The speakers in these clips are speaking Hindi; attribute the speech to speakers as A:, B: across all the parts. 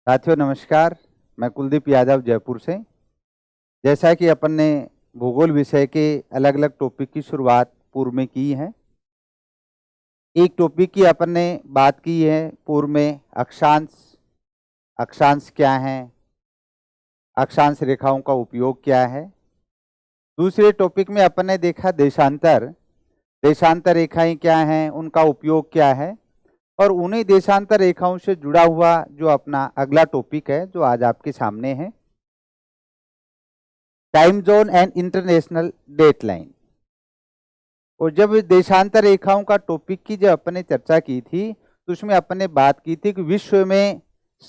A: साथियों नमस्कार। मैं कुलदीप यादव जयपुर से। जैसा कि अपन ने भूगोल विषय के अलग अलग टॉपिक की शुरुआत पूर्व में की है। एक टॉपिक की अपन ने बात की है पूर्व में अक्षांश। अक्षांश क्या है, अक्षांश रेखाओं का उपयोग क्या है। दूसरे टॉपिक में अपन ने देखा देशांतर। देशांतर रेखाएं क्या हैं, उनका उपयोग क्या है। और उन्हीं देशांतर रेखाओं से जुड़ा हुआ जो अपना अगला टॉपिक है जो आज आपके सामने है, time zone and international date line. और जब देशांतर रेखाओं का टॉपिक की जब अपन ने चर्चा की थी तो उसमें अपन ने बात की थी कि विश्व में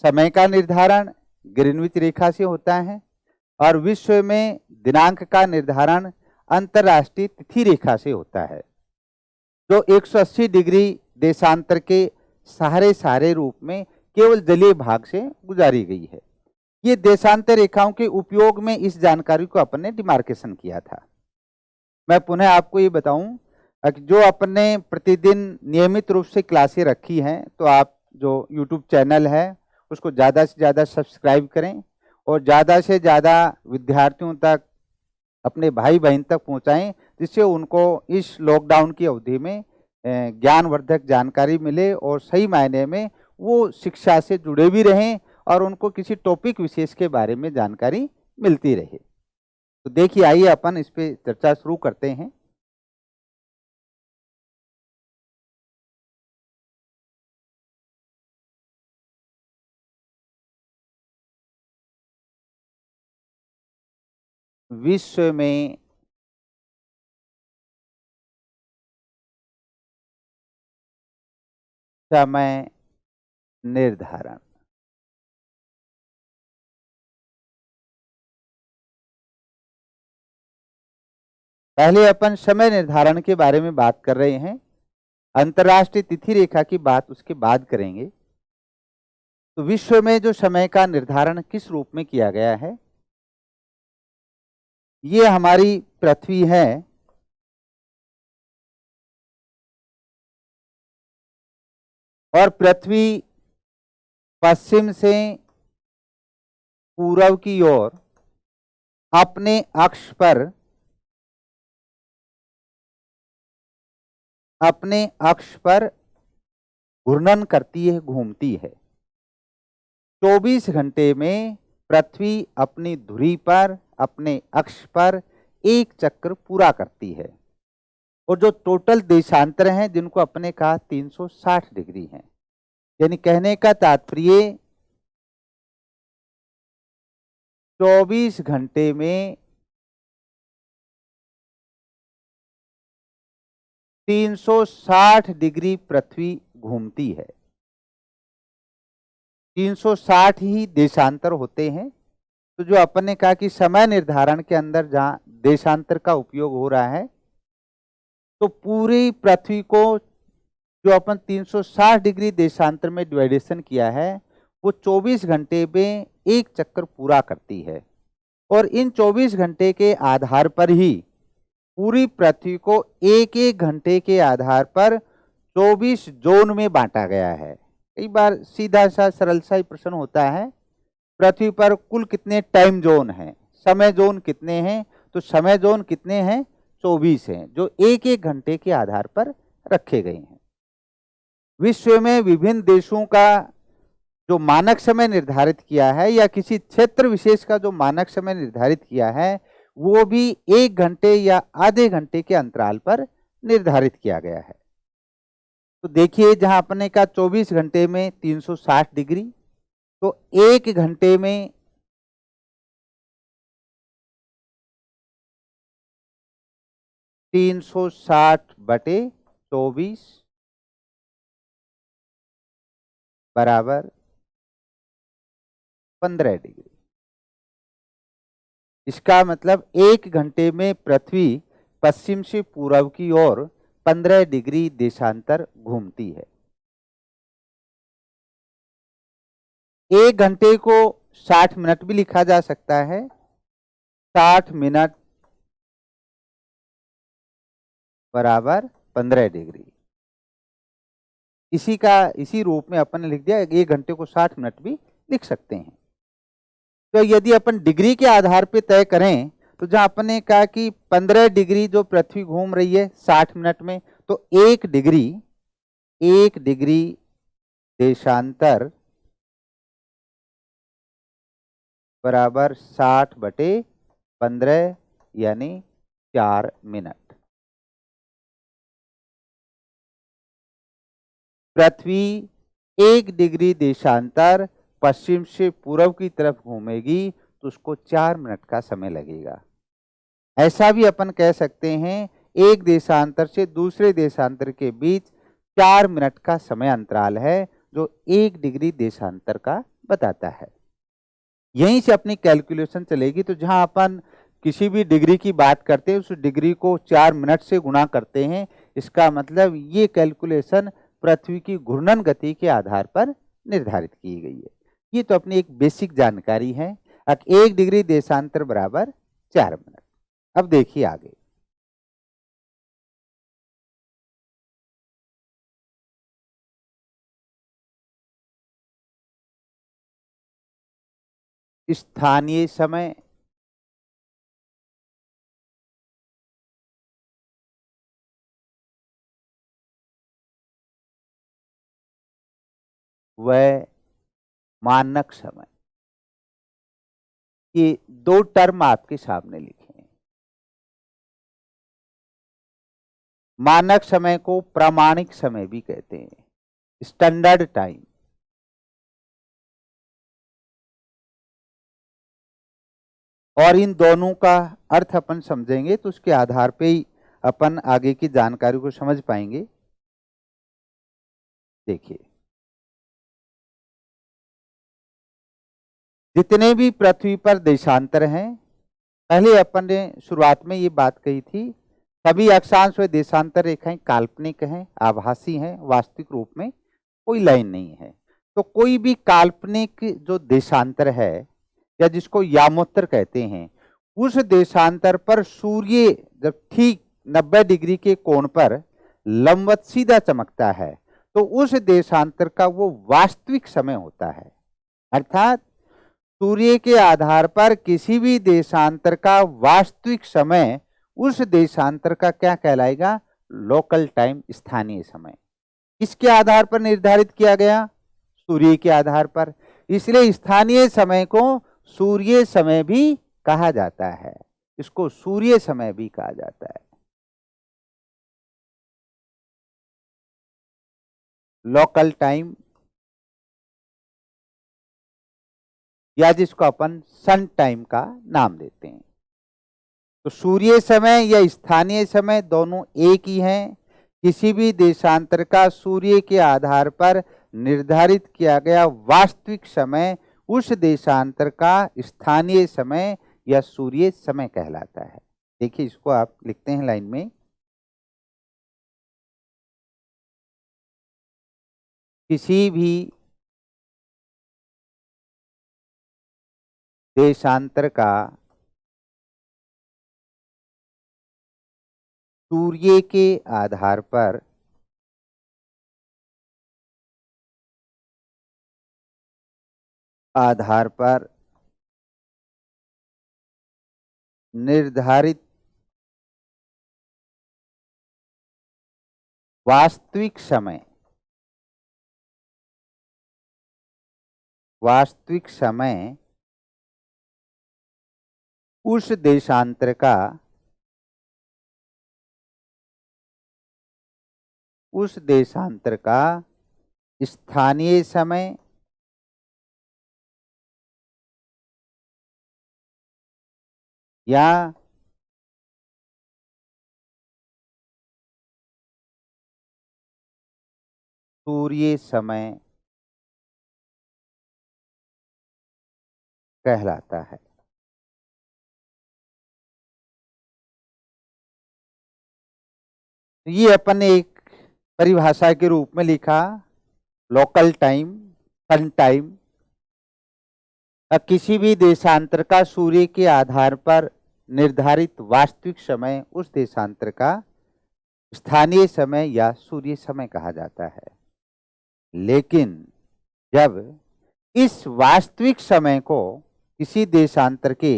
A: समय का निर्धारण ग्रीनविच रेखा से होता है और विश्व में दिनांक का निर्धारण अंतरराष्ट्रीय तिथि रेखा से होता है, जो 180 डिग्री देशांतर के सारे रूप में केवल जलीय भाग से गुजारी गई है। ये देशांतर रेखाओं के उपयोग में इस जानकारी को अपन ने डिमार्केशन किया था। मैं पुनः आपको ये बताऊं कि जो अपन ने प्रतिदिन नियमित रूप से क्लासें रखी हैं, तो आप जो YouTube चैनल है उसको ज़्यादा से ज़्यादा सब्सक्राइब करें और ज़्यादा से ज़्यादा विद्यार्थियों तक, अपने भाई बहन तक पहुंचाएं, जिससे उनको इस लॉकडाउन की अवधि में ज्ञानवर्धक जानकारी मिले और सही मायने में वो शिक्षा से जुड़े भी रहें और उनको किसी टॉपिक विशेष के बारे में जानकारी मिलती रहे। तो देखिए, आइए अपन इस पे चर्चा शुरू करते हैं। विश्व में समय निर्धारण। पहले अपन समय निर्धारण के बारे में बात कर रहे हैं, अंतर्राष्ट्रीय तिथि रेखा की बात उसके बाद करेंगे। तो विश्व में जो समय का निर्धारण किस रूप में किया गया है, ये हमारी पृथ्वी है और पृथ्वी पश्चिम से पूर्व की ओर अपने अक्ष पर घूर्णन करती है, घूमती है। 24 घंटे में पृथ्वी अपनी धुरी पर, अपने अक्ष पर एक चक्र पूरा करती है। और जो टोटल देशांतर हैं जिनको अपने कहा 360 डिग्री हैं, यानी कहने का तात्पर्य 24 घंटे में 360 डिग्री पृथ्वी घूमती है। 360 ही देशांतर होते हैं। तो जो अपन ने कहा कि समय निर्धारण के अंदर जहां देशांतर का उपयोग हो रहा है, तो पूरी पृथ्वी को जो अपन 360 डिग्री देशांतर में डिवाइडेशन किया है, वो 24 घंटे में एक चक्कर पूरा करती है। और इन 24 घंटे के आधार पर ही पूरी पृथ्वी को एक एक घंटे के आधार पर 24 जोन में बांटा गया है। कई बार सीधा सा सरल सा ही प्रश्न होता है, पृथ्वी पर कुल कितने टाइम जोन हैं, समय जोन कितने हैं। तो समय जोन कितने हैं, 24 हैं, जो एक एक घंटे के आधार पर रखे गए हैं। विश्व में विभिन्न देशों का जो मानक समय निर्धारित किया है या किसी क्षेत्र विशेष का जो मानक समय निर्धारित किया है, वो भी 1 घंटे या आधे घंटे के अंतराल पर निर्धारित किया गया है। तो देखिए, जहां अपने का 24 घंटे में 360 डिग्री, तो 1 घंटे में 360/24 बराबर 15 डिग्री। इसका मतलब 1 घंटे में पृथ्वी पश्चिम से पूर्व की ओर 15 डिग्री देशांतर घूमती है। 1 घंटे को 60 मिनट भी लिखा जा सकता है। 60 मिनट बराबर 15 डिग्री। इसी रूप में अपन ने लिख दिया, 1 घंटे को 60 मिनट भी लिख सकते हैं। तो यदि अपन डिग्री के आधार पे तय करें तो जहां अपन ने कहा कि 15 डिग्री जो पृथ्वी घूम रही है 60 मिनट में, तो 1 डिग्री देशांतर बराबर 60/15 यानी 4 मिनट। पृथ्वी 1 डिग्री देशांतर पश्चिम से पूर्व की तरफ घूमेगी तो उसको 4 मिनट का समय लगेगा। ऐसा भी अपन कह सकते हैं एक देशांतर से दूसरे देशांतर के बीच 4 मिनट का समय अंतराल है जो 1 डिग्री देशांतर का बताता है। यहीं से अपनी कैलकुलेशन चलेगी। तो जहां अपन किसी भी डिग्री की बात करते हैं उस डिग्री को 4 मिनट से गुणा करते हैं, इसका मतलब ये कैलकुलेशन पृथ्वी की घूर्णन गति के आधार पर निर्धारित की गई है। ये तो अपनी एक बेसिक जानकारी है। अब 1 डिग्री देशांतर बराबर 4 मिनट। अब देखिए आगे, स्थानीय समय व मानक समय, ये 2 टर्म आपके सामने लिखे हैं। मानक समय को प्रामाणिक समय भी कहते हैं, स्टैंडर्ड टाइम। और इन दोनों का अर्थ अपन समझेंगे तो उसके आधार पे ही अपन आगे की जानकारी को समझ पाएंगे। देखिए, जितने भी पृथ्वी पर देशांतर हैं, पहले अपन ने शुरुआत में ये बात कही थी, सभी अक्षांश व देशांतर रेखाएं काल्पनिक हैं, आभासी हैं, वास्तविक रूप में कोई लाइन नहीं है। तो कोई भी काल्पनिक जो देशांतर है या जिसको यामोत्तर कहते हैं, उस देशांतर पर सूर्य जब ठीक 90 डिग्री के कोण पर लंबवत सीधा चमकता है तो उस देशांतर का वो वास्तविक समय होता है। अर्थात सूर्य के आधार पर किसी भी देशांतर का वास्तविक समय उस देशांतर का क्या कहलाएगा? लोकल टाइम, स्थानीय समय। किसके आधार पर निर्धारित किया गया? सूर्य के आधार पर। इसलिए स्थानीय समय को सूर्य समय भी कहा जाता है, इसको सूर्य समय भी कहा जाता है। लोकल टाइम या जिसको अपन सन टाइम का नाम देते हैं। तो सूर्य समय या स्थानीय समय दोनों एक ही हैं। किसी भी देशांतर का सूर्य के आधार पर निर्धारित किया गया वास्तविक समय उस देशांतर का स्थानीय समय या सूर्य समय कहलाता है। देखिए, इसको आप लिखते हैं लाइन में, किसी भी देशांतर का सूर्य के आधार पर निर्धारित वास्तविक समय उस देशांतर का स्थानीय समय या सूर्य समय कहलाता है। ये अपन ने एक परिभाषा के रूप में लिखा, लोकल टाइम, सन टाइम। किसी भी देशांतर का सूर्य के आधार पर निर्धारित वास्तविक समय उस देशांतर का स्थानीय समय या सूर्य समय कहा जाता है। लेकिन जब इस वास्तविक समय को किसी देशांतर के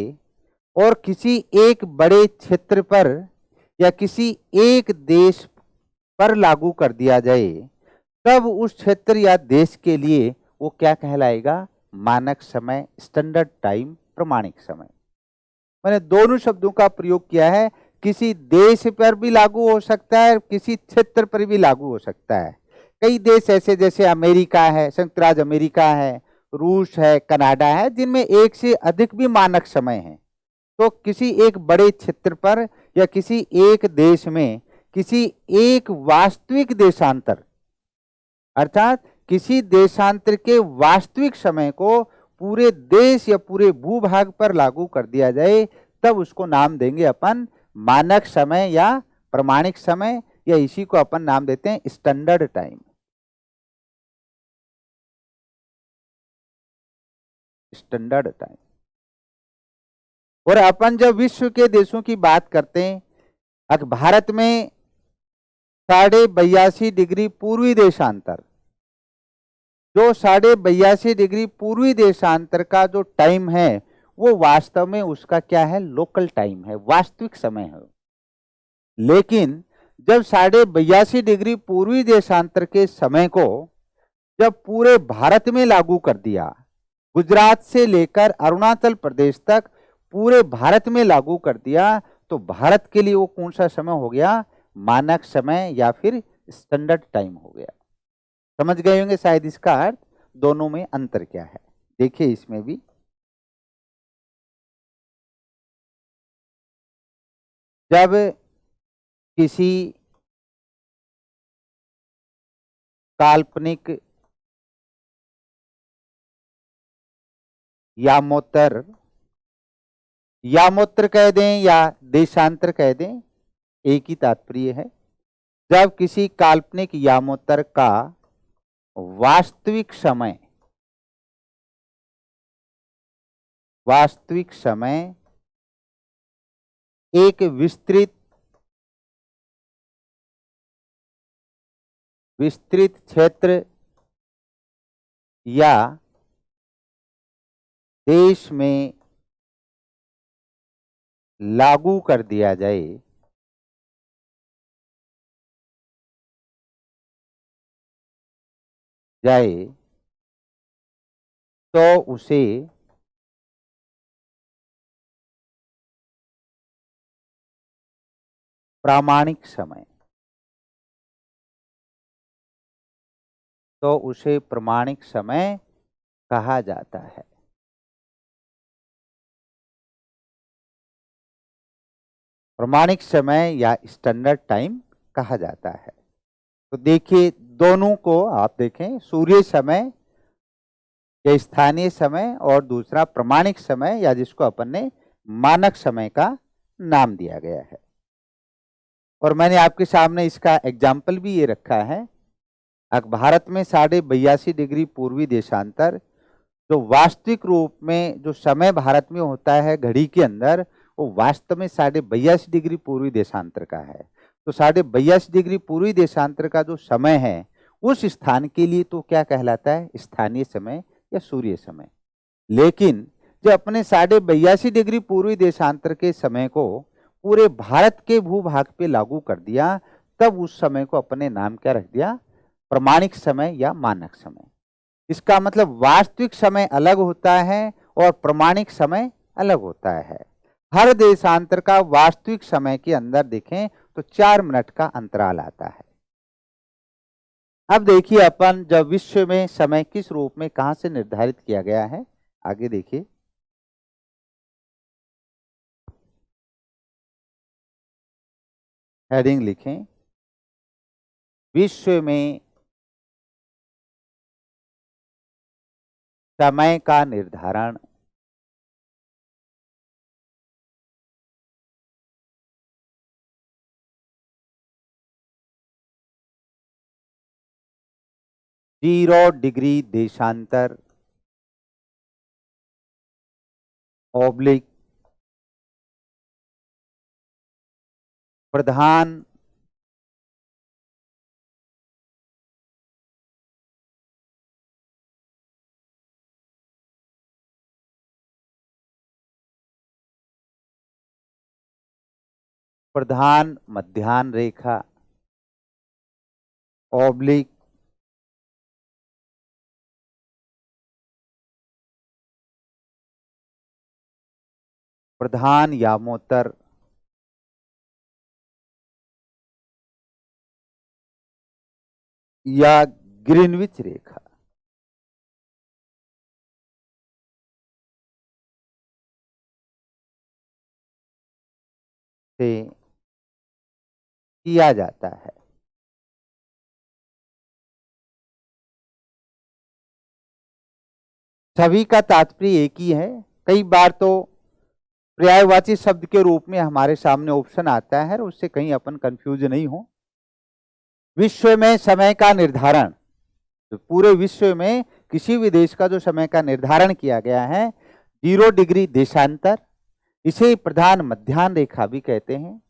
A: और किसी एक बड़े क्षेत्र पर या किसी एक देश पर लागू कर दिया जाए, तब उस क्षेत्र या देश के लिए वो क्या कहलाएगा? मानक समय, स्टैंडर्ड टाइम, प्रमाणिक समय। मैंने दोनों शब्दों का प्रयोग किया है। किसी देश पर भी लागू हो सकता है, किसी क्षेत्र पर भी लागू हो सकता है। कई देश ऐसे जैसे अमेरिका है, संयुक्त राज्य अमेरिका है, रूस है, कनाडा है, जिनमें एक से अधिक भी मानक समय है। तो किसी एक बड़े क्षेत्र पर या किसी एक देश में किसी एक वास्तविक देशांतर, अर्थात किसी देशांतर के वास्तविक समय को पूरे देश या पूरे भूभाग पर लागू कर दिया जाए, तब उसको नाम देंगे अपन मानक समय या प्रमाणिक समय, या इसी को अपन नाम देते हैं स्टैंडर्ड टाइम। Standard time. और अपन जब विश्व के देशों की बात करते हैं, भारत में 82.5 डिग्री पूर्वी देशांतर, जो 82.5 डिग्री पूर्वी देशांतर का जो टाइम है, वो वास्तव में उसका क्या है? लोकल टाइम है, वास्तविक समय है। लेकिन जब 82.5 डिग्री पूर्वी देशांतर के समय को जब पूरे भारत में लागू कर दिया, गुजरात से लेकर अरुणाचल प्रदेश तक पूरे भारत में लागू कर दिया, तो भारत के लिए वो कौन सा समय हो गया? मानक समय या फिर स्टैंडर्ड टाइम हो गया। समझ गए होंगे शायद इसका अर्थ, दोनों में अंतर क्या है। देखिए इसमें भी, जब किसी काल्पनिक यामोत्तर, यामोत्तर कह दें या देशांतर कह दें, एक ही तात्पर्य है। जब किसी काल्पनिक यामोत्तर का वास्तविक समय, एक विस्तृत क्षेत्र या देश में लागू कर दिया जाए तो उसे प्रामाणिक समय, कहा जाता है। प्रमाणिक समय या स्टैंडर्ड टाइम कहा जाता है। तो देखिए दोनों को आप देखें, सूर्य समय या स्थानीय समय और दूसरा प्रमाणिक समय या जिसको अपन ने मानक समय का नाम दिया गया है। और मैंने आपके सामने इसका एग्जाम्पल भी ये रखा है। भारत में 82.5 डिग्री पूर्वी देशांतर, जो वास्तविक रूप में जो समय भारत में होता है घड़ी के अंदर, वो वास्तव में 82.5 डिग्री पूर्वी देशांतर का है। तो 82.5 डिग्री पूर्वी देशांतर का जो समय है उस स्थान के लिए तो क्या कहलाता है? स्थानीय समय या सूर्य समय। लेकिन जब अपने 82.5 डिग्री पूर्वी देशांतर के समय को पूरे भारत के भूभाग पे लागू कर दिया, तब उस समय को अपने नाम क्या रख दिया? प्रमाणिक समय या मानक समय। इसका मतलब वास्तविक समय अलग होता है और प्रमाणिक समय अलग होता है। हर देशांतर का वास्तविक समय के अंदर देखें तो 4 मिनट का अंतराल आता है। अब देखिए अपन जब विश्व में समय किस रूप में कहां से निर्धारित किया गया है, आगे देखिए। हेडिंग लिखें, विश्व में समय का निर्धारण जीरो डिग्री देशांतर ऑब्लिक प्रधान प्रधान मध्याह्न रेखा, ऑब्लिक, प्रधान यामोत्तर, या ग्रीनविच रेखा। से किया जाता है। सभी का तात्पर्य एक ही है। कई बार तो पर्यायवाची शब्द के रूप में हमारे सामने ऑप्शन आता है, और उससे कहीं अपन कंफ्यूज नहीं हो। विश्व में समय का निर्धारण, तो पूरे विश्व में किसी भी देश का जो समय का निर्धारण किया गया है 0 डिग्री देशांतर, इसे प्रधान मध्याह्न रेखा भी कहते हैं,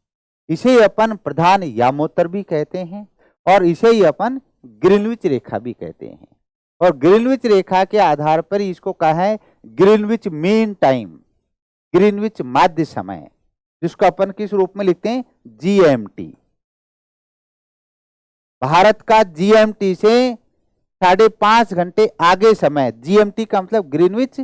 A: इसे अपन प्रधान यामोत्तर भी कहते हैं, और इसे ही अपन ग्रीनविच रेखा भी कहते हैं। और ग्रीनविच रेखा के आधार पर इसको कहा है ग्रीनविच मीन टाइम, ग्रीनविच माध्य समय, जिसको अपन किस रूप में लिखते हैं, जीएमटी। भारत का जीएमटी से 5.5 घंटे आगे समय, जीएमटी का मतलब ग्रीनविच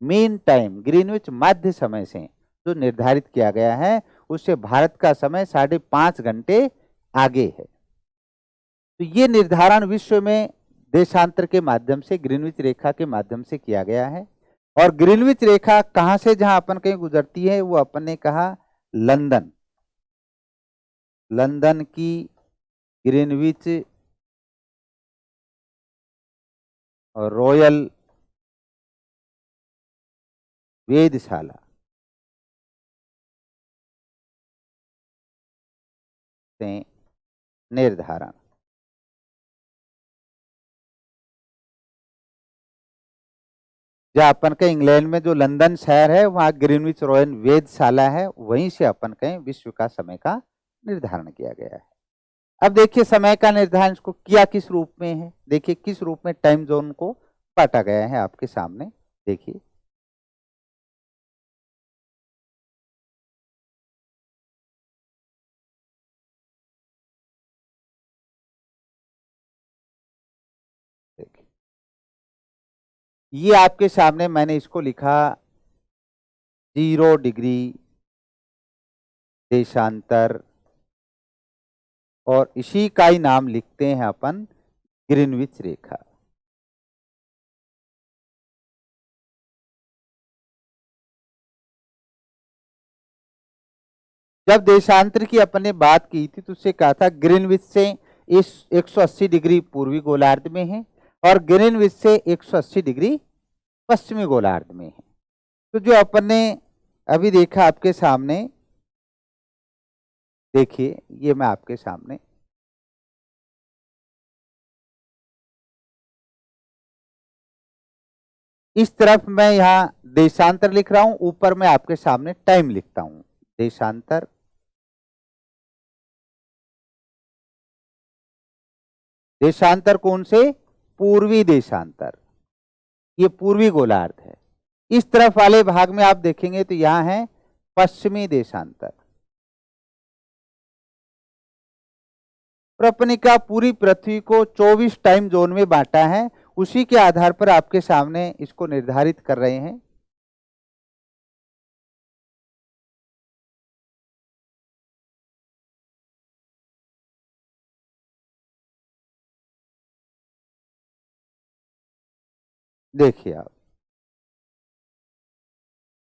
A: मीन टाइम, ग्रीनविच माध्य समय से जो निर्धारित किया गया है, उससे भारत का समय 5.5 घंटे आगे है। तो ये निर्धारण विश्व में देशांतर के माध्यम से, ग्रीनविच रेखा के माध्यम से किया गया है। और ग्रीनविच रेखा कहां से जहां अपन कहीं गुजरती है, वो अपन ने कहा लंदन, लंदन की ग्रीनविच और रॉयल वेधशाला से निर्धारण। जहाँ अपन के इंग्लैंड में जो लंदन शहर है, वहां ग्रीनविच रॉयल वेधशाला है, वहीं से अपन कहें विश्व का समय का निर्धारण किया गया है। अब देखिए समय का निर्धारण को किया किस रूप में है, देखिए किस रूप में टाइम जोन को बांटा गया है आपके सामने। देखिए देखिए ये आपके सामने मैंने इसको लिखा 0 डिग्री देशांतर, और इसी का ही नाम लिखते हैं अपन ग्रीनविच रेखा। जब देशांतर की अपन ने बात की थी तो उससे कहा था ग्रीनविच से इस 180 डिग्री पूर्वी गोलार्ध में है, और ग्रीनविच से 180 डिग्री पश्चिमी गोलार्ध में है। तो जो अपन ने अभी देखा आपके सामने, देखिए ये मैं आपके सामने इस तरफ मैं यहां देशांतर लिख रहा हूं, ऊपर मैं आपके सामने टाइम लिखता हूं। देशांतर, देशांतर कौन से, पूर्वी देशांतर, ये पूर्वी गोलार्ध है। इस तरफ वाले भाग में आप देखेंगे तो यहां है पश्चिमी देशांतर। प्रपनिका पूरी पृथ्वी को 24 टाइम जोन में बांटा है, उसी के आधार पर आपके सामने इसको निर्धारित कर रहे हैं। देखिए आप,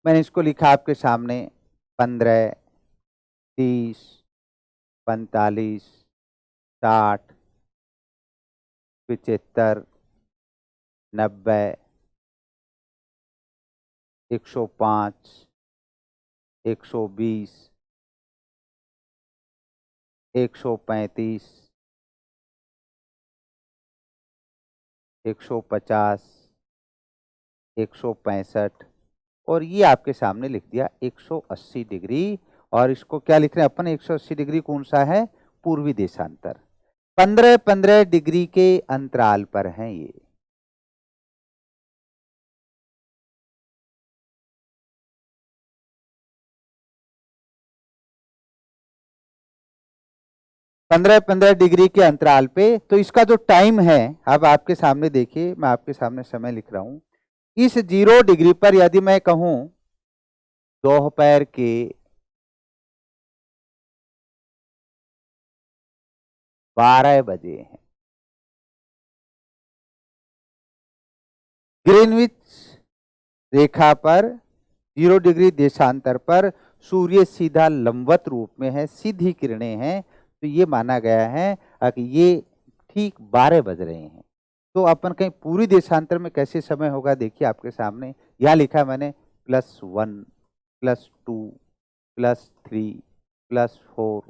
A: मैंने इसको लिखा आपके सामने 15, 30, 45, 60, 75, 90, 105, 120, 135, 150, 165, और ये आपके सामने लिख दिया 180 डिग्री। और इसको क्या लिख रहे हैं अपन, 180 डिग्री कौन सा है, पूर्वी देशांतर। 15-15 डिग्री के अंतराल पर है ये। 15-15 डिग्री के अंतराल पे। तो इसका जो टाइम है, अब आपके सामने देखिए, मैं आपके सामने समय लिख रहा हूं। इस 0 डिग्री पर यदि मैं कहूं दोपहर के 12 बजे हैं, ग्रीनविच रेखा पर 0 डिग्री देशांतर पर सूर्य सीधा लंबवत रूप में है, सीधी किरणें हैं, तो ये माना गया है कि ये ठीक 12 बज रहे हैं। तो अपन कहीं पूरी देशांतर में कैसे समय होगा, देखिए आपके सामने यहाँ लिखा मैंने +1 +2 +3 +4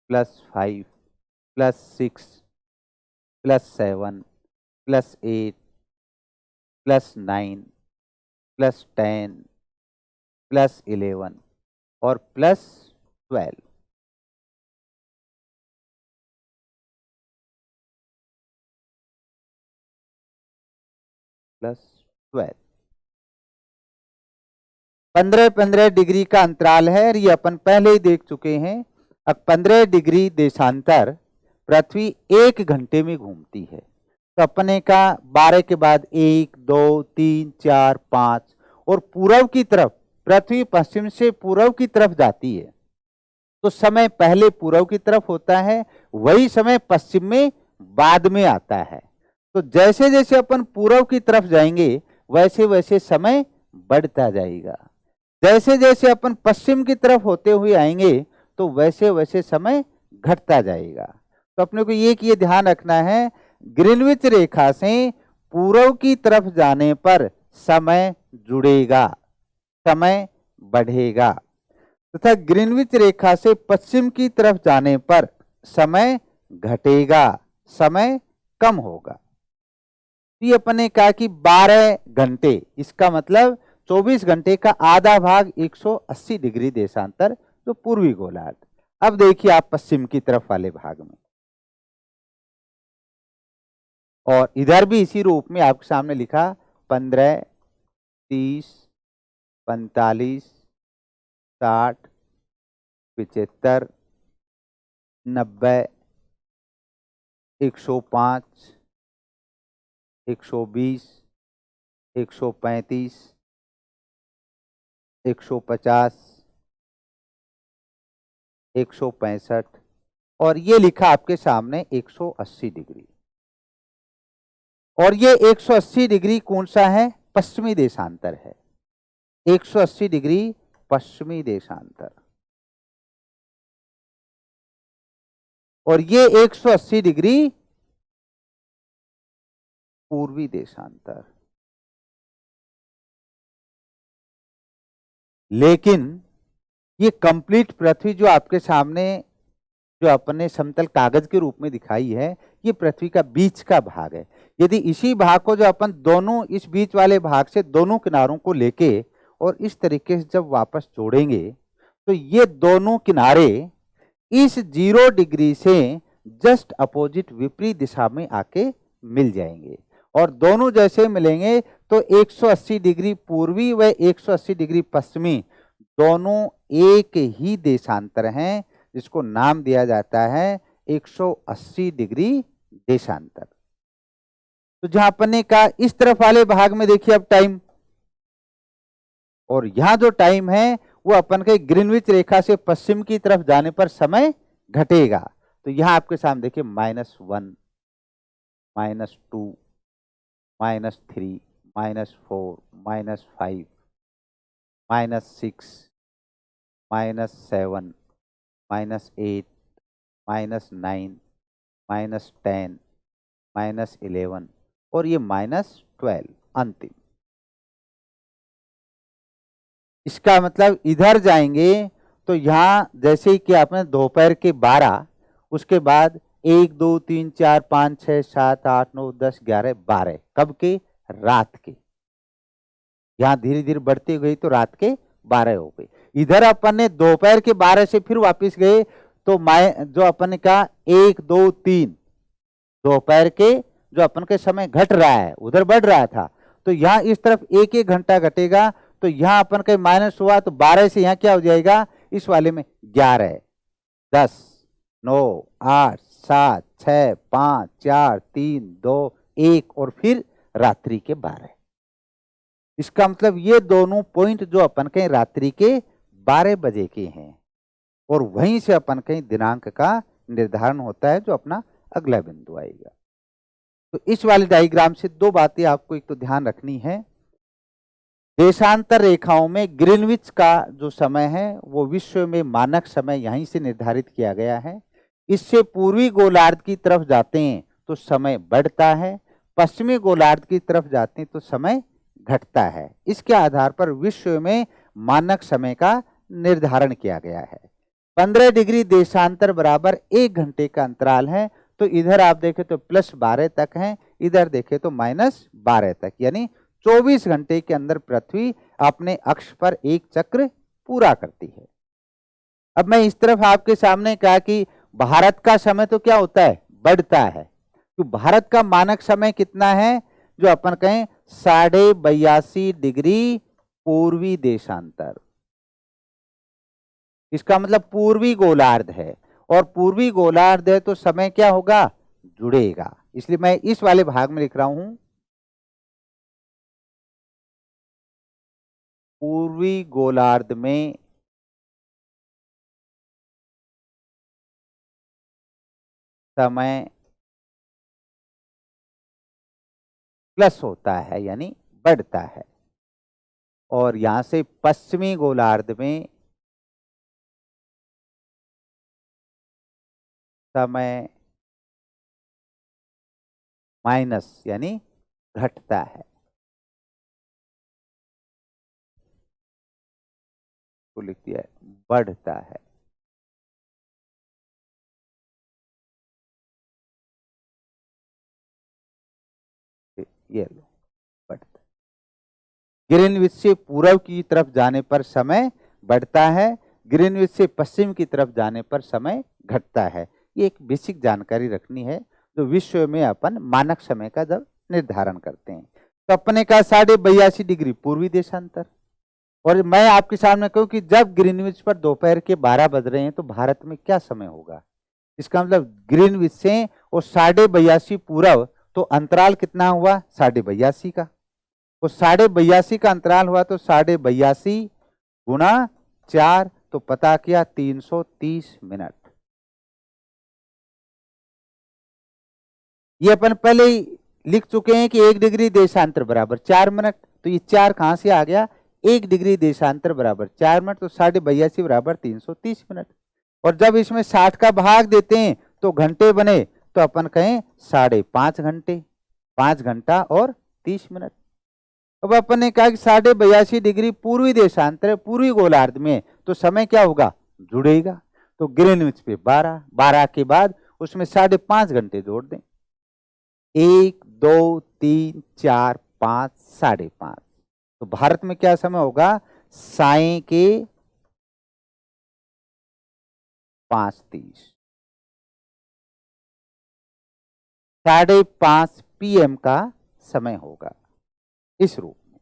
A: +5 +6 +7 +8 +9 +10 +11 और +12। +12 15-15 डिग्री का अंतराल है, और ये अपन पहले ही देख चुके हैं। अब 15 डिग्री देशांतर पृथ्वी 1 घंटे में घूमती है। तो अपने का 12 के बाद 1 2 3 4 5, और पूर्व की तरफ पृथ्वी पश्चिम से पूर्व की तरफ जाती है, तो समय पहले पूर्व की तरफ होता है, वही समय पश्चिम में बाद में आता है। तो जैसे जैसे अपन पूर्व की तरफ जाएंगे वैसे वैसे समय बढ़ता जाएगा, जैसे जैसे अपन पश्चिम की तरफ होते हुए आएंगे तो वैसे वैसे समय घटता जाएगा। तो अपने को ये ध्यान रखना है, ग्रीनविच रेखा से पूर्व की तरफ जाने पर समय जुड़ेगा, समय बढ़ेगा, तथा ग्रीनविच रेखा से पश्चिम की तरफ जाने पर समय घटेगा, समय कम होगा। ये अपने कहा कि 12 घंटे, इसका मतलब 24 घंटे का आधा भाग 180 डिग्री देशांतर, जो पूर्वी गोलार्ध। अब देखिए आप पश्चिम की तरफ वाले भाग में, और इधर भी इसी रूप में आपके सामने लिखा 15 30 45 60 75 90 105 120 135 150 165, और ये लिखा आपके सामने 180 डिग्री। और ये 180 डिग्री कौन सा है? पश्चिमी देशांतर है। 180 डिग्री पश्चिमी देशांतर, और ये 180 डिग्री पूर्वी देशांतर। लेकिन ये कंप्लीट पृथ्वी जो आपके सामने जो अपने समतल कागज के रूप में दिखाई है, ये पृथ्वी का बीच का भाग है। यदि इसी भाग को जो अपन दोनों इस बीच वाले भाग से दोनों किनारों को लेके और इस तरीके से जब वापस जोड़ेंगे तो ये दोनों किनारे इस 0 डिग्री से जस्ट अपोजिट विपरीत दिशा में आके मिल जाएंगे, और दोनों जैसे मिलेंगे तो 180 डिग्री पूर्वी व 180 डिग्री पश्चिमी दोनों एक ही देशांतर हैं, जिसको नाम दिया जाता है 180 डिग्री देशांतर। तो जहां अपन ने कहा इस तरफ वाले भाग में देखिए अब टाइम, और यहां जो टाइम है वो अपन के ग्रीनविच रेखा से पश्चिम की तरफ जाने पर समय घटेगा। तो यहां आपके सामने देखिए -1 -2 -3 -4 -5 -6 -7 -8 -9 -10 -11 और ये -12 अंतिम। इसका मतलब इधर जाएंगे तो यहां जैसे कि आपने दोपहर के 12, उसके बाद 1 2 3 4 5 6 7 8 9 10 11 12, कब के? रात के। यहां धीरे धीरे बढ़ते गई तो रात के 12 हो गए। इधर अपन ने दोपहर के 12 से फिर वापस गए तो जो अपन ने कहा 1 2 3 दोपहर के जो अपन के समय घट रहा है उधर बढ़ रहा था, तो यहां इस तरफ 1 घंटा घटेगा, तो यहां अपन का माइनस हुआ तो 12 से यहां क्या हो जाएगा? इस वाले में 11 10 9, 8, 7, 6, 5, 4, 3, 2, 1 और फिर रात्रि के 12। इसका मतलब ये दोनों पॉइंट जो अपन कहीं रात्रि के 12 बजे के हैं और वहीं से अपन कहीं दिनांक का निर्धारण होता है जो अपना अगला बिंदु आएगा। तो इस वाले डायग्राम से दो बातें आपको एक तो ध्यान रखनी है। देशांतर रेखाओं में ग्रीनविच का जो समय है वो विश्व में मानक समय यहीं से निर्धारित किया गया है। इससे पूर्वी गोलार्ध की तरफ जाते हैं तो समय बढ़ता है, पश्चिमी गोलार्ध की तरफ जाते हैं तो समय घटता है। इसके आधार पर विश्व में मानक समय का निर्धारण किया गया है। 15 डिग्री देशांतर बराबर 1 घंटे का अंतराल है। तो इधर आप देखें तो +12 तक है, इधर देखें तो -12 तक, यानी 24 घंटे के अंदर पृथ्वी अपने अक्ष पर एक चक्र पूरा करती है। अब मैं इस तरफ आपके सामने कहा कि भारत का समय तो क्या होता है, बढ़ता है। तो भारत का मानक समय कितना है, जो अपन कहें 82.5 डिग्री पूर्वी देशांतर। इसका मतलब पूर्वी गोलार्ध है, और पूर्वी गोलार्ध है तो समय क्या होगा, जुड़ेगा। इसलिए मैं इस वाले भाग में लिख रहा हूं पूर्वी गोलार्ध में समय प्लस होता है यानी बढ़ता है, और यहां से पश्चिमी गोलार्ध में समय माइनस यानी घटता है। तो लिख दिया है बढ़ता है। ये लो बढ़ता है। ग्रीनविच से पूर्व की तरफ जाने पर समय बढ़ता है, ग्रीनविच से पश्चिम की तरफ जाने पर समय घटता है। ये एक बेसिक जानकारी रखनी है जो विश्व में अपन मानक समय का जब निर्धारण करते हैं। तो अपने का 82.5 डिग्री पूर्वी देशांतर, और मैं आपके सामने कहूं कि जब ग्रीनविच पर दोपहर के 12 बज रहे हैं तो भारत में क्या समय होगा। इसका मतलब ग्रीनविच से और 82.5 पूर्व, तो अंतराल कितना हुआ 82.5 का। तो 82.5 का अंतराल हुआ तो 82.5 गुणा 4, तो पता किया 330 मिनट। ये अपन पहले ही लिख चुके हैं कि 1 डिग्री देशांतर बराबर 4 मिनट। तो ये 4 कहां से आ गया, 1 डिग्री देशांतर बराबर 4 मिनट, तो 82.5 बराबर 330 मिनट। और जब इसमें 60 का भाग देते हैं तो घंटे बने, तो अपन कहें 5.5 घंटे, 5 घंटा और 30 मिनट। अब अपन ने कहा कि 82.5 डिग्री पूर्वी देशांतर पूर्वी गोलार्ध में, तो समय क्या होगा, जुड़ेगा। तो ग्रीनविच पे 12, 12 के बाद उसमें 5.5 घंटे जोड़ दें, 1, 2, 3, 4, 5, 5.5। तो भारत में क्या समय होगा, साय के 5:30, 5:30 PM का समय होगा इस रूप में।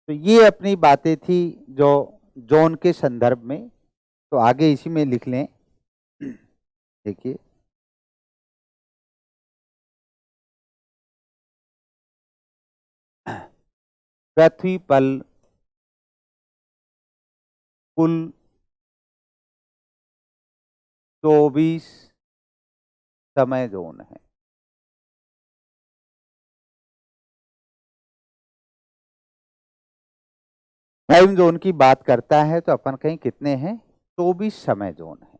A: तो ये अपनी बातें थी जो जोन के संदर्भ में। तो आगे इसी में लिख लें, देखिए पृथ्वी पर कुल 24 समय जोन है। टाइम जोन की बात करता है तो अपन कहीं कितने हैं, 24 समय जोन है।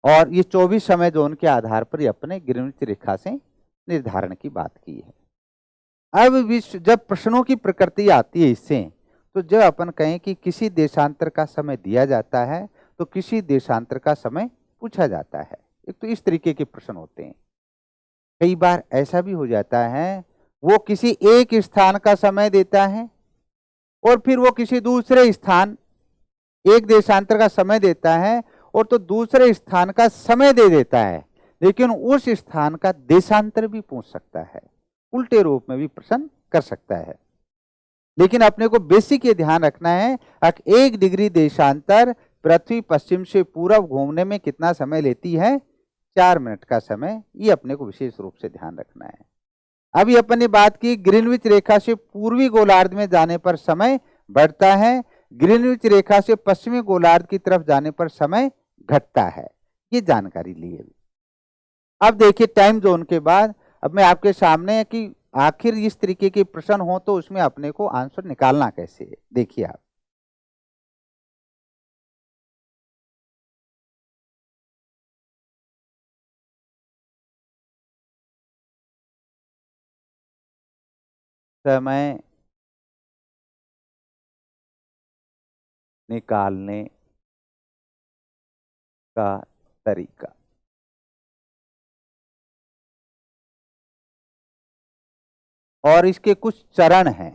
A: और ये 24 समय जोन के आधार पर अपने ग्रीनविच रेखा से निर्धारण की बात की है। अब विश्व जब प्रश्नों की प्रकृति आती है इससे, तो जब अपन कहें कि किसी देशांतर का समय दिया जाता है तो किसी देशांतर का समय पूछा जाता है, एक तो इस तरीके के प्रश्न होते हैं। कई बार ऐसा भी हो जाता है वो किसी एक स्थान का समय देता है और फिर वो किसी दूसरे स्थान, एक देशांतर का समय देता है और तो दूसरे स्थान का समय दे देता है, लेकिन उस स्थान का देशांतर भी पूछ सकता है, उल्टे रूप में भी प्रश्न कर सकता है। लेकिन अपने को बेसिक ये ध्यान रखना है, 1 डिग्री देशांतर पृथ्वी पश्चिम से पूरब घूमने में कितना समय लेती है? 4 मिनट का समय। ये अपने को विशेष रूप से ध्यान रखना है। अभी अपन ने बात की ग्रीनविच रेखा से पूर्वी गोलार्ध में जाने पर समय बढ़ता है, ग्रीनविच रेखा से पश्चिमी गोलार्ध की तरफ जाने पर समय घटता है। ये जानकारी ली है। अब देखिए टाइम जोन के बाद अब मैं आपके सामने है कि आखिर इस तरीके के प्रश्न हो तो उसमें अपने को आंसर निकालना कैसे है। देखिए आप समय निकालने का तरीका। और इसके कुछ चरण हैं।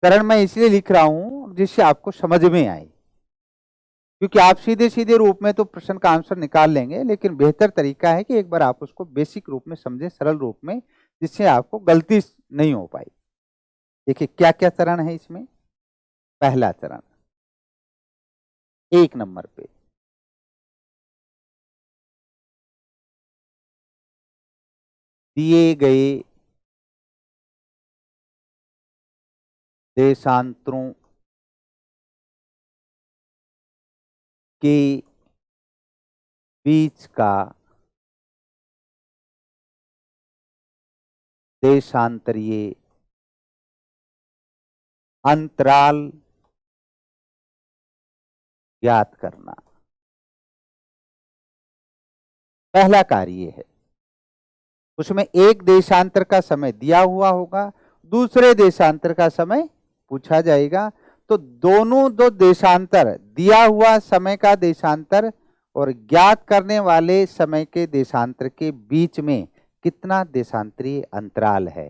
A: चरण मैं इसलिए लिख रहा हूं जिससे आपको समझ में आए, क्योंकि आप सीधे सीधे रूप में तो प्रश्न का आंसर निकाल लेंगे, लेकिन बेहतर तरीका है कि एक बार आप उसको बेसिक रूप में समझे, सरल रूप में, जिससे आपको गलती नहीं हो पाई। देखिए क्या क्या चरण है इसमें। पहला चरण 1 नंबर पे दिए गए देशांतरों के बीच का देशांतरीय अंतराल ज्ञात करना। पहला कार्य है, उसमें एक देशांतर का समय दिया हुआ होगा, दूसरे देशांतर का समय पूछा जाएगा। तो दोनों दो देशांतर, दिया हुआ समय का देशांतर और ज्ञात करने वाले समय के देशांतर के बीच में कितना देशांतरीय अंतराल है,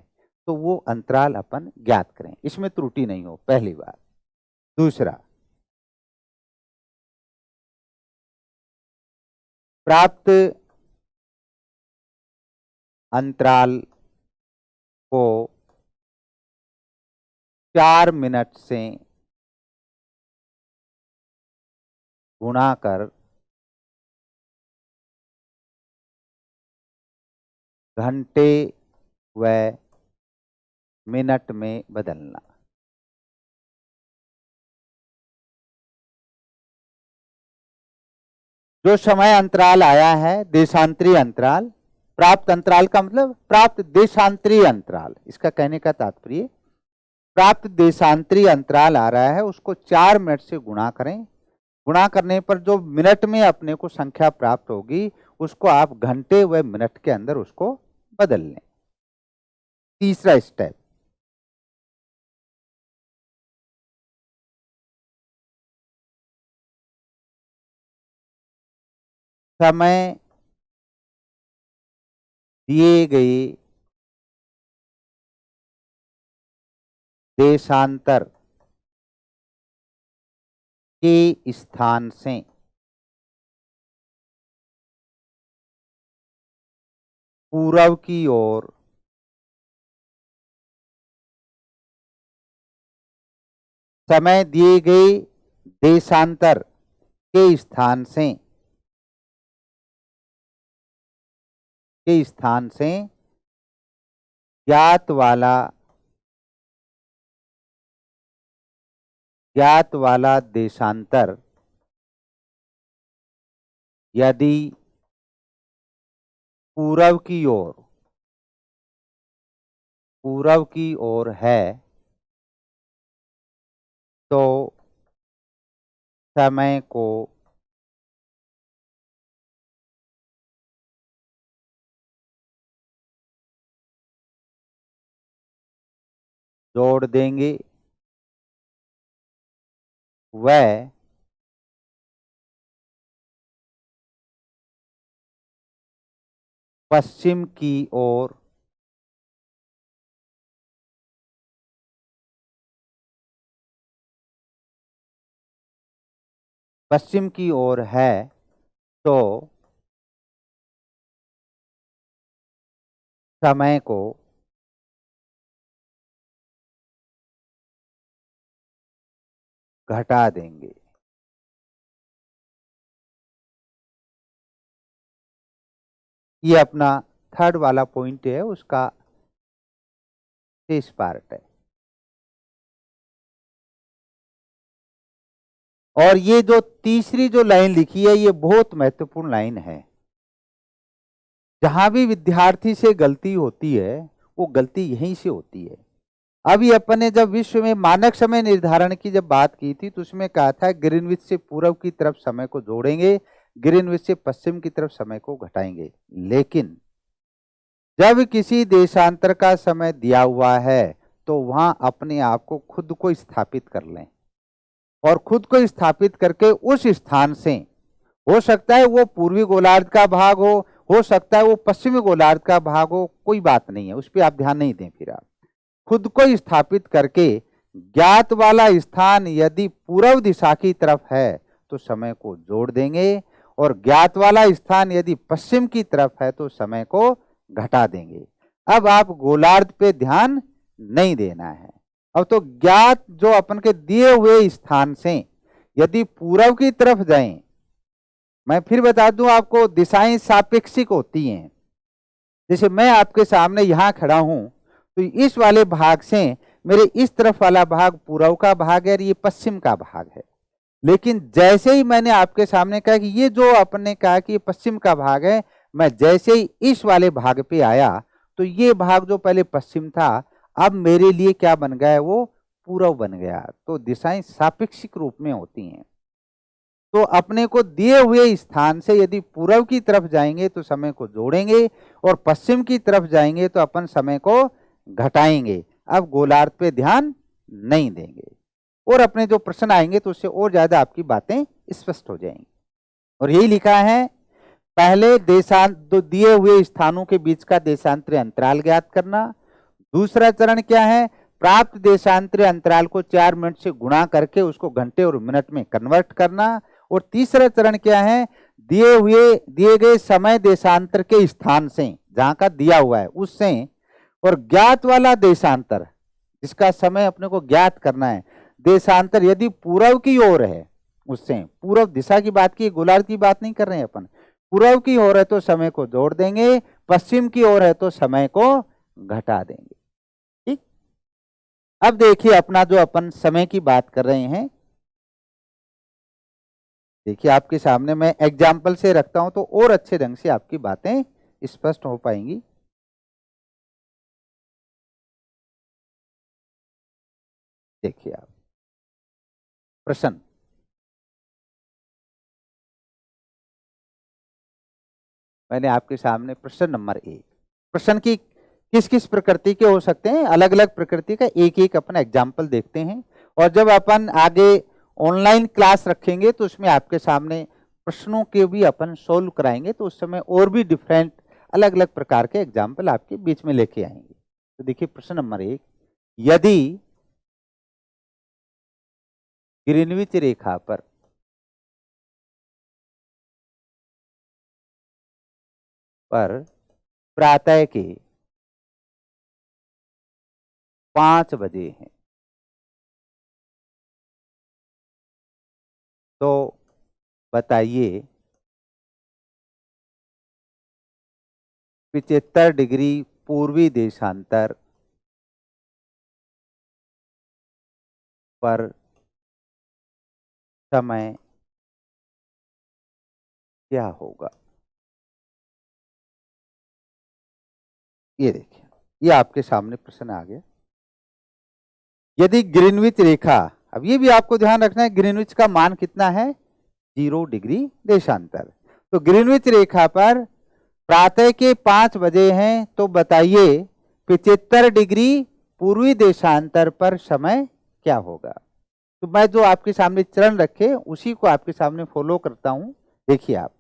A: तो वो अंतराल अपन ज्ञात करें, इसमें त्रुटि नहीं हो, पहली बात। दूसरा, प्राप्त अंतराल को 4 मिनट से गुणा कर घंटे व मिनट में बदलना। जो समय अंतराल आया है देशांतरीय अंतराल, प्राप्त अंतराल का मतलब प्राप्त देशांतरीय अंतराल, इसका कहने का तात्पर्य प्राप्त देशांतरीय अंतराल आ रहा है उसको 4 मिनट से गुणा करें। गुणा करने पर जो मिनट में अपने को संख्या प्राप्त होगी उसको आप घंटे व मिनट के अंदर उसको बदल लें। तीसरा स्टेप, समय दिए गए देशांतर के स्थान से पूर्व की ओर समय दिए गए देशांतर के स्थान से ज्ञात वाला देशांतर यदि पूर्व की ओर है तो समय को जोड़ देंगे व पश्चिम की ओर है तो समय को घटा देंगे। ये अपना थर्ड वाला पॉइंट है, उसका शेष पार्ट है। और ये जो तीसरी जो लाइन लिखी है, ये बहुत महत्वपूर्ण लाइन है। जहां भी विद्यार्थी से गलती होती है, वो गलती यहीं से होती है। अभी अपन ने जब विश्व में मानक समय निर्धारण की जब बात की थी, तो उसमें कहा था ग्रीनविच से पूर्व की तरफ समय को जोड़ेंगे, ग्रीनविच से पश्चिम की तरफ समय को घटाएंगे। लेकिन जब किसी देशांतर का समय दिया हुआ है, तो वहां अपने आप को खुद को स्थापित कर लें, और खुद को स्थापित करके उस स्थान से, हो सकता है वो पूर्वी गोलार्ध का भाग हो सकता है वो पश्चिमी गोलार्ध का भाग हो, कोई बात नहीं है, उस पर आप ध्यान नहीं दें। फिर आप खुद को स्थापित करके ज्ञात वाला स्थान यदि पूर्व दिशा की तरफ है तो समय को जोड़ देंगे, और ज्ञात वाला स्थान यदि पश्चिम की तरफ है तो समय को घटा देंगे। अब आप गोलार्ध पे ध्यान नहीं देना है। अब तो ज्ञात जो अपन के दिए हुए स्थान से यदि पूर्व की तरफ जाएं, मैं फिर बता दूं आपको, दिशाएं सापेक्षिक होती हैं। जैसे मैं आपके सामने यहां खड़ा हूं, तो इस वाले भाग से मेरे इस तरफ वाला भाग पूर्व का भाग है और ये पश्चिम का भाग है। लेकिन जैसे ही मैंने आपके सामने कहा कि ये जो आपने कहा कि ये पश्चिम का भाग है, मैं जैसे ही इस वाले भाग पे आया, तो ये भाग जो पहले पश्चिम था, अब मेरे लिए क्या बन गया है, वो पूर्व बन गया। तो दिशाएं सापेक्षिक रूप में होती हैं। तो अपने को दिए हुए स्थान से यदि पूर्व की तरफ जाएंगे तो समय को जोड़ेंगे, और पश्चिम की तरफ जाएंगे तो अपन समय को घटाएंगे। अब गोलार्ध पे ध्यान नहीं देंगे, और अपने जो प्रश्न आएंगे तो उससे और ज्यादा आपकी बातें स्पष्ट हो जाएंगी। और यही लिखा है, पहले देशांतर दिए हुए स्थानों के बीच का देशांतरी अंतराल ज्ञात करना। दूसरा चरण क्या है, प्राप्त देशांतरी अंतराल को 4 मिनट से गुणा करके उसको घंटे और मिनट में कन्वर्ट करना। और तीसरा चरण क्या है, दिए गए समय देशांतर के स्थान से, जहां का दिया हुआ है उससे, और ज्ञात वाला देशांतर जिसका समय अपने को ज्ञात करना है, देशांतर यदि पूर्व की ओर है, उससे पूर्व दिशा की बात की, गोलार्ध की बात नहीं कर रहे हैं अपन, पूर्व की ओर है तो समय को जोड़ देंगे, पश्चिम की ओर है तो समय को घटा देंगे। ठीक, अब देखिए अपना जो अपन समय की बात कर रहे हैं, देखिए आपके सामने मैं एग्जाम्पल से रखता हूं तो और अच्छे ढंग से आपकी बातें स्पष्ट हो पाएंगी। देखिए आप प्रश्न, मैंने आपके सामने प्रश्न नंबर 1, प्रश्न की किस किस प्रकृति के हो सकते हैं, अलग अलग प्रकृति का एक एक अपन एग्जाम्पल देखते हैं। और जब अपन आगे ऑनलाइन क्लास रखेंगे तो उसमें आपके सामने प्रश्नों के भी अपन सोल्व कराएंगे, तो उस समय और भी डिफरेंट अलग अलग प्रकार के एग्जाम्पल आपके बीच में लेके आएंगे। तो देखिए प्रश्न नंबर 1, यदि ग्रीनविच रेखा पर प्रातः के 5 बजे हैं, तो बताइए 75 डिग्री पूर्वी देशांतर पर समय क्या होगा। ये देखिए, ये आपके सामने प्रश्न आ गया। यदि ग्रीनविच रेखा, अब ये भी आपको ध्यान रखना है, ग्रीनविच का मान कितना है, 0 डिग्री देशांतर। तो ग्रीनविच रेखा पर प्रातः के 5 बजे हैं, तो बताइए 75 डिग्री पूर्वी देशांतर पर समय क्या होगा। तो मैं जो आपके सामने चरण रखे उसी को आपके सामने फॉलो करता हूं। देखिए आप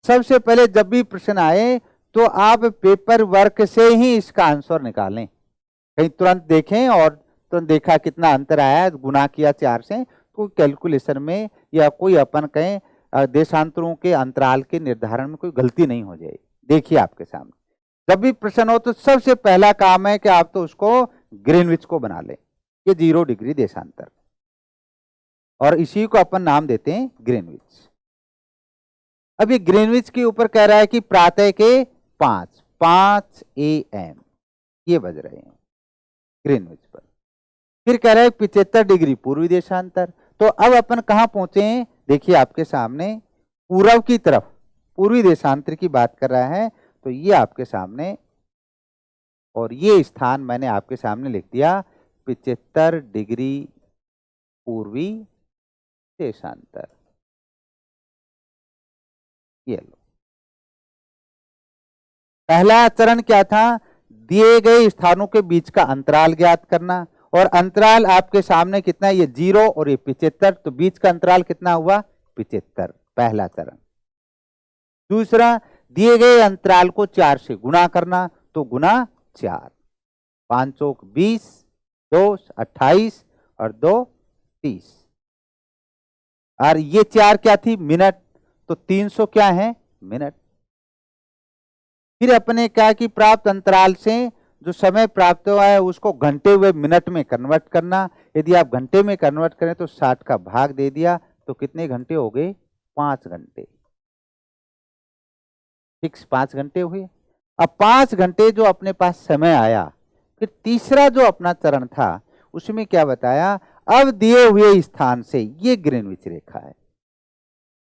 A: सबसे पहले जब भी प्रश्न आए तो आप पेपर वर्क से ही इसका आंसर निकालें, कहीं तुरंत देखें और तुरंत देखा कितना अंतर आया, गुना किया 4 से, तो कैलकुलेशन में या कोई अपन कहें देशांतरों के अंतराल के निर्धारण में कोई गलती नहीं हो जाए। देखिए आपके सामने जब भी प्रश्न हो तो सबसे पहला काम है कि आप तो उसको ग्रीनविच को बना लें, ये 0 डिग्री देशांतर। और इसी को अपन नाम देते हैं ग्रीनविच। अब ये ग्रीनविच के ऊपर कह रहा है कि प्रातः के 5 AM ये बज रहे हैं ग्रीनविच पर। फिर कह रहा है 75 डिग्री पूर्वी देशांतर। तो अब अपन कहाँ पहुंचे हैं, देखिए आपके सामने पूर्व की तरफ पूर्वी देशांतर की बात कर रहा है। तो ये आपके सामने, और ये स्थान मैंने आपके सामने लिख दिया 75 डिग्री पूर्वी देशांतर। ये लो, पहला चरण क्या था, दिए गए स्थानों के बीच का अंतराल ज्ञात करना। और अंतराल आपके सामने कितना है, ये 0 और ये 75, तो बीच का अंतराल कितना हुआ 75, पहला चरण। दूसरा, दिए गए अंतराल को 4 से गुणा करना, तो गुना 4, 5 चौक 20, 2 28 और 2 30। और ये 4 क्या थी, मिनट, तो 300 क्या है मिनट। फिर अपने क्या कि प्राप्त अंतराल से जो समय प्राप्त हुआ है उसको घंटे हुए मिनट में कन्वर्ट करना। यदि आप घंटे में कन्वर्ट करें तो 60 का भाग दे दिया, तो कितने घंटे हो गए 5 घंटे। फिक्स 5 घंटे हुए। अब 5 घंटे जो अपने पास समय आया, फिर तीसरा जो अपना चरण था उसमें क्या बताया, अब दिए हुए स्थान से ये ग्रीनविच रेखा है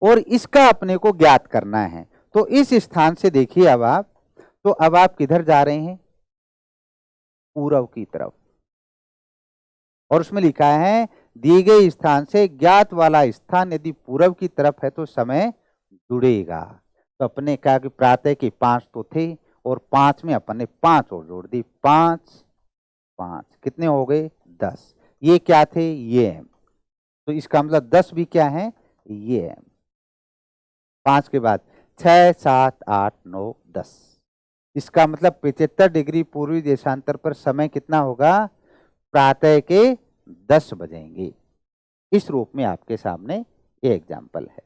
A: और इसका अपने को ज्ञात करना है। तो इस स्थान से देखिए अब आप, तो अब आप किधर जा रहे हैं, पूर्व की तरफ। और उसमें लिखा है दिए गए स्थान से ज्ञात वाला स्थान यदि पूर्व की तरफ है तो समय जुड़ेगा। तो अपने कहा कि प्रातः के 5 तो थे और 5 में अपन ने 5 और जोड़ दी, 5 5 कितने हो गए 10। ये क्या थे, ये एम, तो इसका मतलब 10 भी क्या है, ये एम। 5 के बाद 6 7 8 9 10, इसका मतलब 75 डिग्री पूर्वी देशांतर पर समय कितना होगा, प्रातः के 10 बजेंगे। इस रूप में आपके सामने ये एग्जाम्पल है।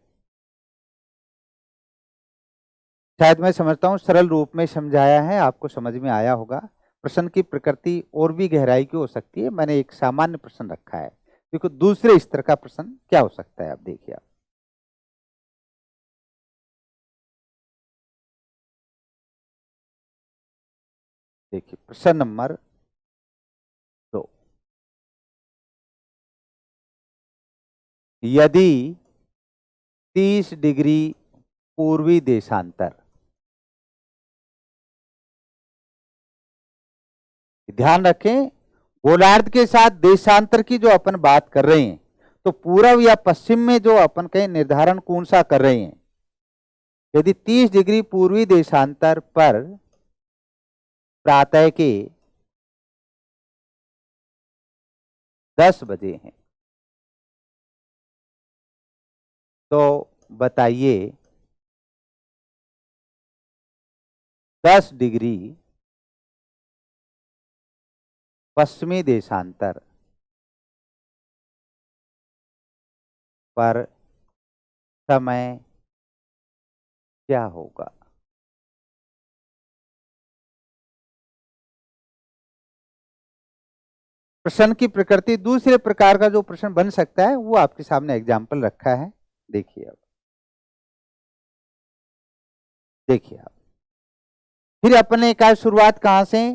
A: शायद मैं समझता हूं सरल रूप में समझाया है, आपको समझ में आया होगा। प्रश्न की प्रकृति और भी गहराई की हो सकती है, मैंने एक सामान्य प्रश्न रखा है, क्योंकि दूसरे स्तर का प्रश्न क्या हो सकता है, आप देखिए। आप देखिए प्रश्न नंबर 2, यदि 30 डिग्री पूर्वी देशांतर, ध्यान रखें गोलार्ध के साथ देशांतर की जो अपन बात कर रहे हैं, तो पूर्व या पश्चिम में जो अपन कहीं निर्धारण कौन सा कर रहे हैं, यदि 30 डिग्री पूर्वी देशांतर पर प्रातः के 10 बजे हैं, तो बताइए 10 डिग्री पश्चिमी देशांतर पर समय क्या होगा। प्रश्न की प्रकृति दूसरे प्रकार का जो प्रश्न बन सकता है वो आपके सामने एग्जाम्पल रखा है, देखिए। अब देखिए आप, फिर अपने का शुरुआत कहां से,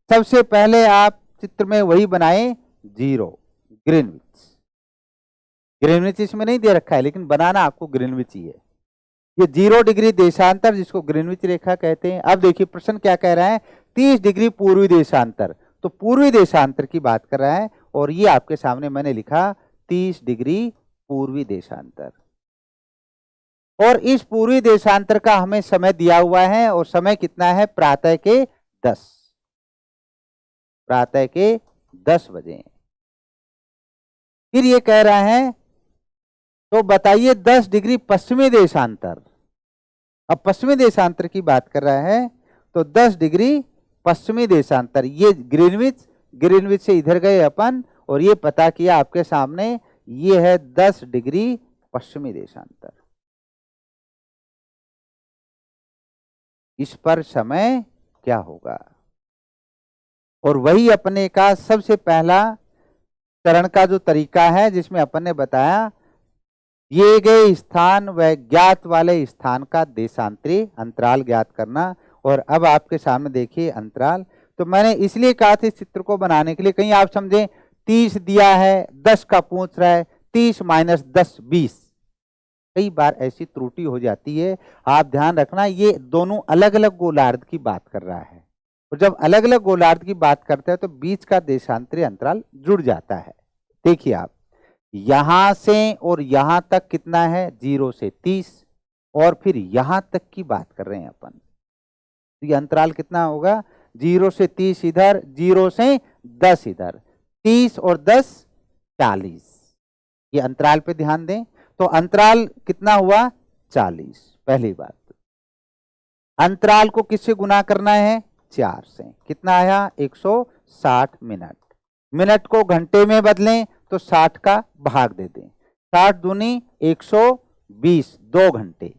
A: सबसे पहले आप चित्र में वही बनाए 0 ग्रीनविच। ग्रीनविच इसमें नहीं दे रखा है, लेकिन बनाना आपको ग्रीनविच ही है। ये 0 डिग्री देशांतर जिसको ग्रीनविच रेखा कहते हैं। अब देखिए प्रश्न क्या कह रहा है, 30 डिग्री पूर्वी देशांतर, तो पूर्वी देशांतर की बात कर रहा है। और ये आपके सामने मैंने लिखा 30 डिग्री पूर्वी देशांतर। और इस पूर्वी देशांतर का हमें समय दिया हुआ है, और समय कितना है, प्रातः के 10, प्रातः के 10 बजे। फिर ये कह रहा है तो बताइए 10 डिग्री पश्चिमी देशांतर। अब पश्चिमी देशांतर की बात कर रहा है, तो 10 डिग्री पश्चिमी देशांतर, ये ग्रीनविच, ग्रीनविच से इधर गए अपन और ये पता किया आपके सामने, ये है 10 डिग्री पश्चिमी देशांतर। इस पर समय क्या होगा, और वही अपने का सबसे पहला चरण का जो तरीका है जिसमें अपन ने बताया दिए गए स्थान व ज्ञात वाले स्थान का देशांतरी अंतराल ज्ञात करना। और अब आपके सामने देखिए अंतराल, तो मैंने इसलिए कहा था इस चित्र को बनाने के लिए, कहीं आप समझें 30 दिया है, 10 का पूछ रहा है, 30 माइनस 10 20, कई बार ऐसी त्रुटि हो जाती है। आप ध्यान रखना, ये दोनों अलग अलग गोलार्ध की बात कर रहा है, और जब अलग अलग गोलार्ध की बात करते हैं तो बीच का देशांतरी अंतराल जुड़ जाता है। देखिए आप, यहां से और यहां तक कितना है, 0 से 30, और फिर यहां तक की बात कर रहे हैं अपन, तो ये अंतराल कितना होगा, 0 से 30 इधर, 0 से 10 इधर, 30 और 10 40। ये अंतराल पे ध्यान दें, तो अंतराल कितना हुआ, 40। पहली बात, अंतराल को किससे गुना करना है, 4 से, कितना आया, 160 मिनट। मिनट को घंटे में बदलें तो 60 का भाग दे दें, 60 दूनी 120, 2 घंटे,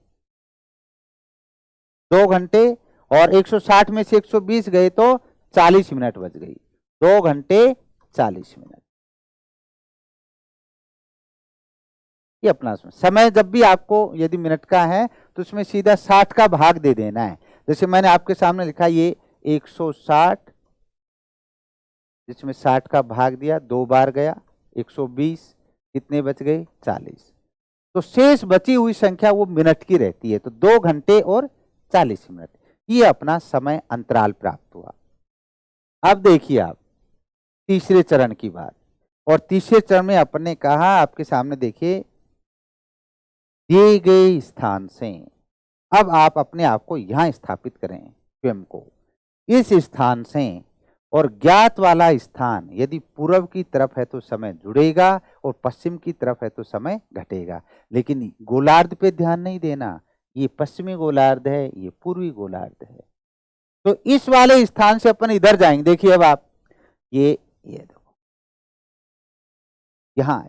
A: 2 घंटे, और 160 में से 120 गए तो 40 मिनट बच गई, 2 घंटे 40 मिनट। ये अपना समय, जब भी आपको यदि मिनट का है तो उसमें सीधा 60 का भाग दे देना है। जैसे मैंने आपके सामने लिखा, ये 160, जिसमें 60 का भाग दिया, 2 बार गया, 120, कितने बच गए, 40। तो शेष बची हुई संख्या वो मिनट की रहती है, तो 2 घंटे और 40 मिनट, ये अपना समय अंतराल प्राप्त हुआ। अब देखिए आप तीसरे चरण की बात, और तीसरे चरण में अपन ने कहा, आपके सामने देखिए, दिए गए स्थान से, अब आप अपने आप को यहां स्थापित करें, स्वयं को इस स्थान से, और ज्ञात वाला स्थान यदि पूर्व की तरफ है तो समय जुड़ेगा, और पश्चिम की तरफ है तो समय घटेगा। लेकिन गोलार्ध पे ध्यान नहीं देना, ये पश्चिमी गोलार्ध है, ये पूर्वी गोलार्ध है। तो इस वाले स्थान से अपन इधर जाएंगे, देखिए अब आप, ये देखो यहां,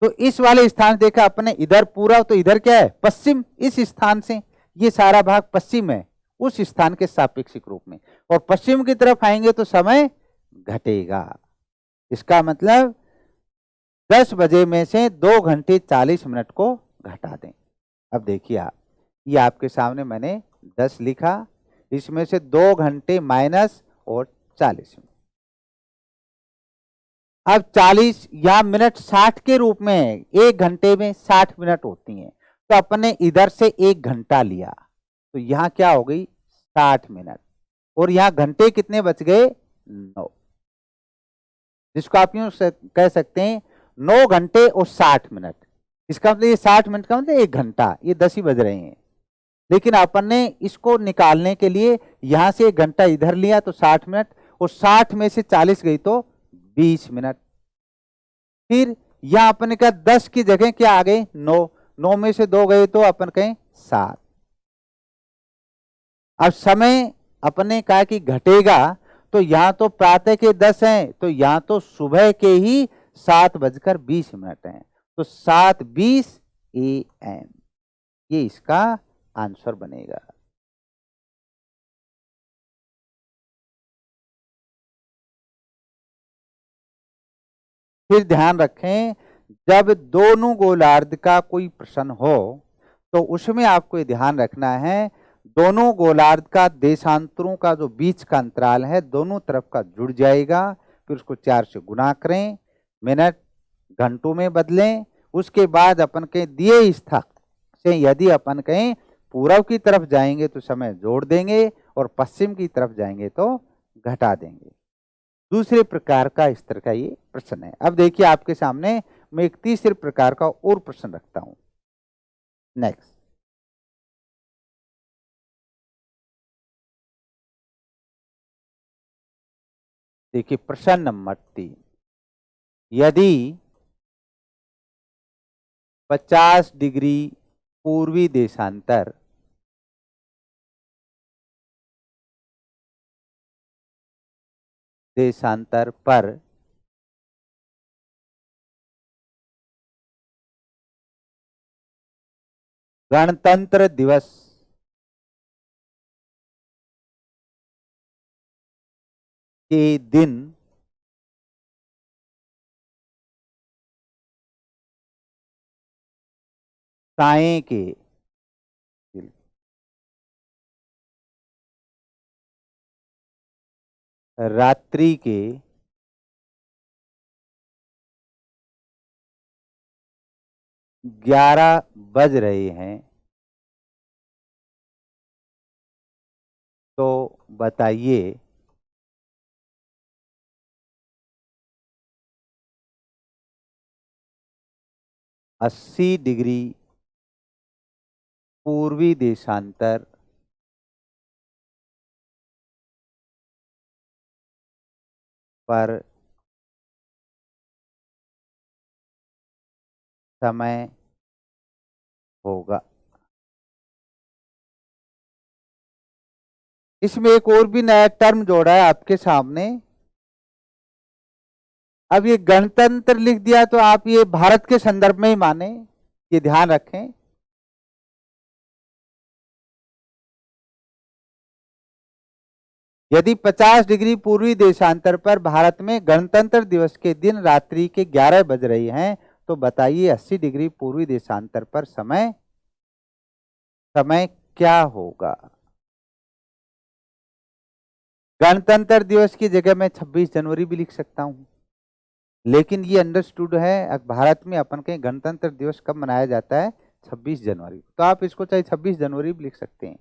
A: तो इस वाले स्थान देखा अपने, इधर पूरा, तो इधर क्या है, पश्चिम, इस स्थान से ये सारा भाग पश्चिम है, उस स्थान के सापेक्षिक रूप में, और पश्चिम की तरफ आएंगे तो समय घटेगा। इसका मतलब 10 बजे में से 2 घंटे 40 मिनट को घटा दें। अब देखिए आप, ये आपके सामने मैंने 10 लिखा, इसमें से 2 घंटे माइनस और 40 मिनट। अब 40 या मिनट 60 के रूप में है, 1 घंटे में 60 मिनट होती हैं, तो अपने इधर से 1 घंटा लिया, तो यहां क्या हो गई, 60 मिनट, और यहां घंटे कितने बच गए, 9, जिसको आप यूं कह सकते हैं 9 घंटे और 60 मिनट। इसका मतलब ये 60 मिनट का मतलब 1 घंटा, ये 10 ही बज रहे हैं। लेकिन अपन ने इसको निकालने के लिए यहां से 1 घंटा इधर लिया तो 60 मिनट, और 60 में से 40 गई तो 20 मिनट। फिर यहां अपन ने कहा 10 की जगह क्या आ गए, 9, 9 में से 2 गए तो अपन कहें 7। अब समय अपने कहा कि घटेगा, तो यहां तो प्रातः के 10 हैं, तो यहां तो सुबह के ही 7:20 हैं, तो 7:20 AM, ये इसका आंसर बनेगा। फिर ध्यान रखें, जब दोनों गोलार्ध का कोई प्रश्न हो तो उसमें आपको ये ध्यान रखना है, दोनों गोलार्ध का देशांतरों का जो बीच का अंतराल है दोनों तरफ का जुड़ जाएगा, फिर उसको 4 से गुना करें, मिनट घंटों में बदलें, उसके बाद अपन के दिए स्थान से यदि अपन कहें पूर्व की तरफ जाएंगे तो समय जोड़ देंगे, और पश्चिम की तरफ जाएंगे तो घटा देंगे। दूसरे प्रकार का इस तरह का ये प्रश्न है। अब देखिए आपके सामने मैं एक तीसरे प्रकार का और प्रश्न रखता हूं। नेक्स्ट, देखिए प्रश्न नंबर 3, यदि 50 डिग्री पूर्वी देशांतर पर गणतंत्र दिवस के दिन साये के, रात्रि के, 11 बज रहे हैं, तो बताइए अस्सी डिग्री पूर्वी देशांतर पर समय होगा। इसमें एक और भी नया टर्म जोड़ा है आपके सामने। अब ये गणतंत्र लिख दिया तो आप ये भारत के संदर्भ में ही माने, ये ध्यान रखें। यदि 50 डिग्री पूर्वी देशांतर पर भारत में गणतंत्र दिवस के दिन रात्रि के 11 बज रही हैं, तो बताइए 80 डिग्री पूर्वी देशांतर पर समय क्या होगा। गणतंत्र दिवस की जगह मैं 26 जनवरी भी लिख सकता हूं, लेकिन ये अंडरस्टूड है भारत में अपन के गणतंत्र दिवस कब मनाया जाता है, 26 जनवरी। तो आप इसको चाहे 26 जनवरी भी लिख सकते हैं,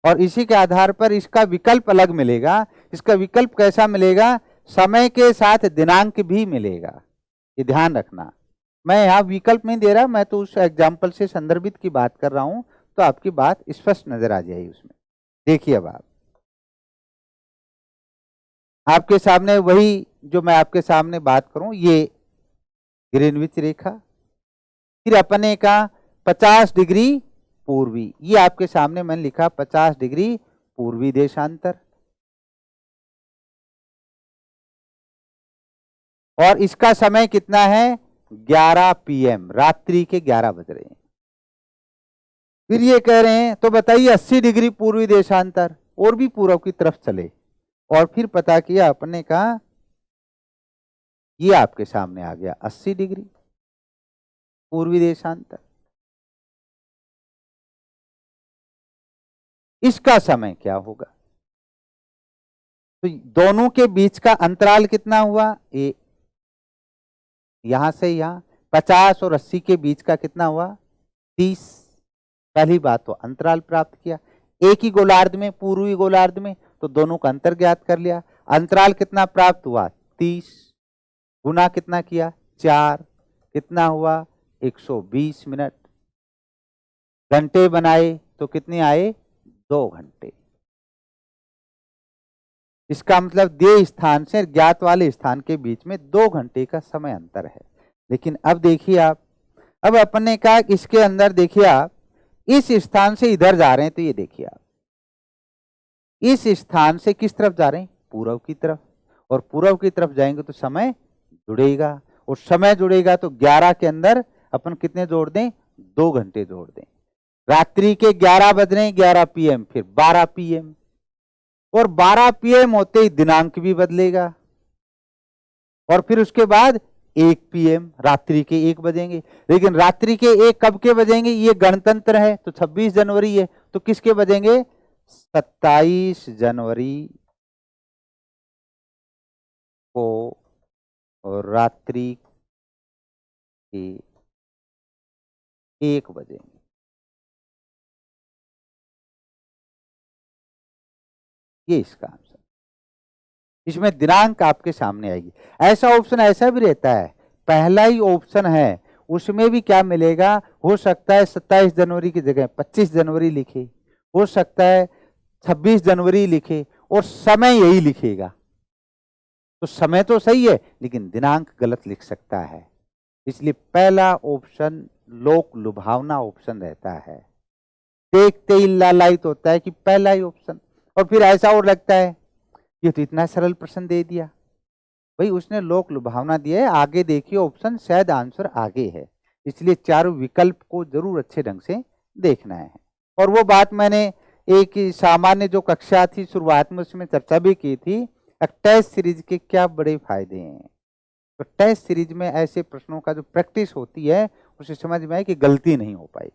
A: और इसी के आधार पर इसका विकल्प अलग मिलेगा। इसका विकल्प कैसा मिलेगा, समय के साथ दिनांक भी मिलेगा, ये ध्यान रखना। मैं यहाँ विकल्प नहीं दे रहा, मैं तो उस एग्जाम्पल से संदर्भित की बात कर रहा हूं, तो आपकी बात स्पष्ट नजर आ जाएगी उसमें। देखिए अब आपके सामने वही जो मैं आपके सामने बात करूं, ये ग्रीनविच रेखा, फिर अपने का 50 डिग्री पूर्वी, ये आपके सामने मैंने लिखा 50 डिग्री पूर्वी देशांतर, और इसका समय कितना है, 11 PM, रात्रि के 11 बज रहे हैं। फिर ये कह रहे हैं तो बताइए 80 डिग्री पूर्वी देशांतर, और भी पूर्व की तरफ चले, और फिर पता किया अपने का, ये आपके सामने आ गया 80 डिग्री पूर्वी देशांतर। इसका समय क्या होगा, तो दोनों के बीच का अंतराल कितना हुआ, ये यहां से यहां 50 और 80 के बीच का कितना हुआ, 30। पहली बात तो अंतराल प्राप्त किया, एक ही गोलार्ध में, पूर्वी गोलार्ध में, तो दोनों का अंतर ज्ञात कर लिया। अंतराल कितना प्राप्त हुआ, 30, गुना कितना किया, 4, कितना हुआ, 120 मिनट। घंटे बनाए तो कितने आए, 2 घंटे। इसका मतलब दिए स्थान से ज्ञात वाले स्थान के बीच में 2 घंटे का समय अंतर है। लेकिन अब देखिए आप, अब अपने का इसके अंदर देखिए आप, इस स्थान से इधर जा रहे हैं, तो ये देखिए आप इस स्थान से किस तरफ जा रहे हैं, पूर्व की तरफ, और पूर्व की तरफ जाएंगे तो समय जुड़ेगा, और समय जुड़ेगा तो 11 के अंदर अपन कितने जोड़ दें, 2 घंटे जोड़ दें। रात्रि के 11 बज रहे हैं, 11 PM, फिर 12 PM, और 12 PM होते ही दिनांक भी बदलेगा, और फिर उसके बाद 1 PM, रात्रि के 1 बजेंगे। लेकिन रात्रि के 1 कब के बजेंगे, ये गणतंत्र है तो 26 जनवरी है, तो किसके बजेंगे, 27 जनवरी को रात्रि के 1 बजेंगे। ये इसका आंसर, इसमें दिनांक आपके सामने आएगी। ऐसा ऑप्शन ऐसा भी रहता है, पहला ही ऑप्शन है उसमें भी क्या मिलेगा, हो सकता है 27 जनवरी की जगह 25 जनवरी लिखे, हो सकता है 26 जनवरी लिखे, और समय यही लिखेगा, तो समय तो सही है लेकिन दिनांक गलत लिख सकता है। इसलिए पहला ऑप्शन लोक लुभावना ऑप्शन रहता है, देखते ही लालायित होता है कि पहला ही ऑप्शन। और फिर ऐसा और लगता है ये तो इतना सरल प्रश्न दे दिया, भाई उसने लोक लुभावना दिया है, आगे देखिए ऑप्शन शायद आंसर आगे है। इसलिए चारों विकल्प को जरूर अच्छे ढंग से देखना है। और वो बात मैंने एक सामान्य जो कक्षा थी शुरुआत में उसमें चर्चा भी की थी, टेस्ट सीरीज के क्या बड़े फायदे हैं। तो टेस्ट सीरीज में ऐसे प्रश्नों का जो प्रैक्टिस होती है खुशी समझ में आई कि गलती नहीं हो पाई।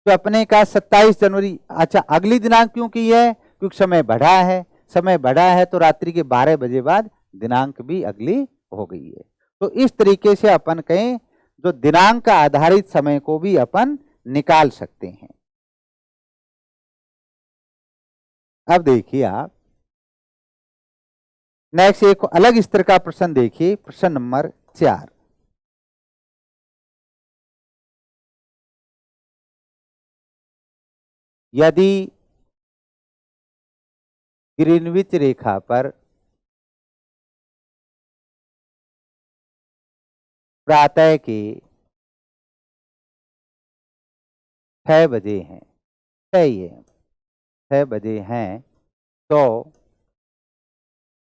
A: तो अपने का 27 जनवरी, अच्छा अगली दिनांक क्यों की है? क्योंकि समय बढ़ा है, समय बढ़ा है तो रात्रि के 12 बजे बाद दिनांक भी अगली हो गई है। तो इस तरीके से अपन कहें जो दिनांक का आधारित समय को भी अपन निकाल सकते हैं। अब देखिए आप नेक्स्ट एक अलग स्तर का प्रश्न देखिए, प्रश्न नंबर 4। यदि ग्रीनविच रेखा पर प्रातः के 6 बजे हैं, 6 बजे हैं, तो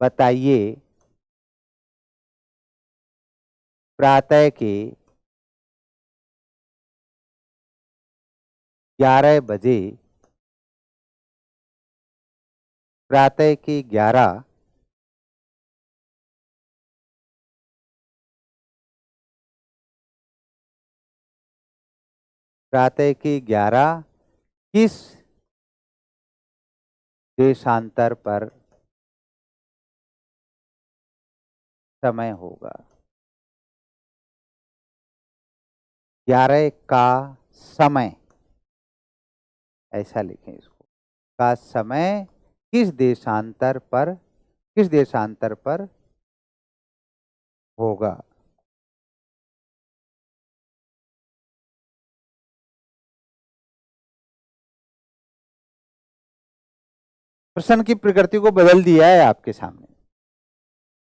A: बताइए प्रातः के 11 बजे, प्रातः के 11 प्रातः के 11 किस देशांतर पर समय होगा? 11 का समय, ऐसा लिखें इसको, का समय किस देशांतर पर होगा? प्रश्न की प्रकृति को बदल दिया है आपके सामने।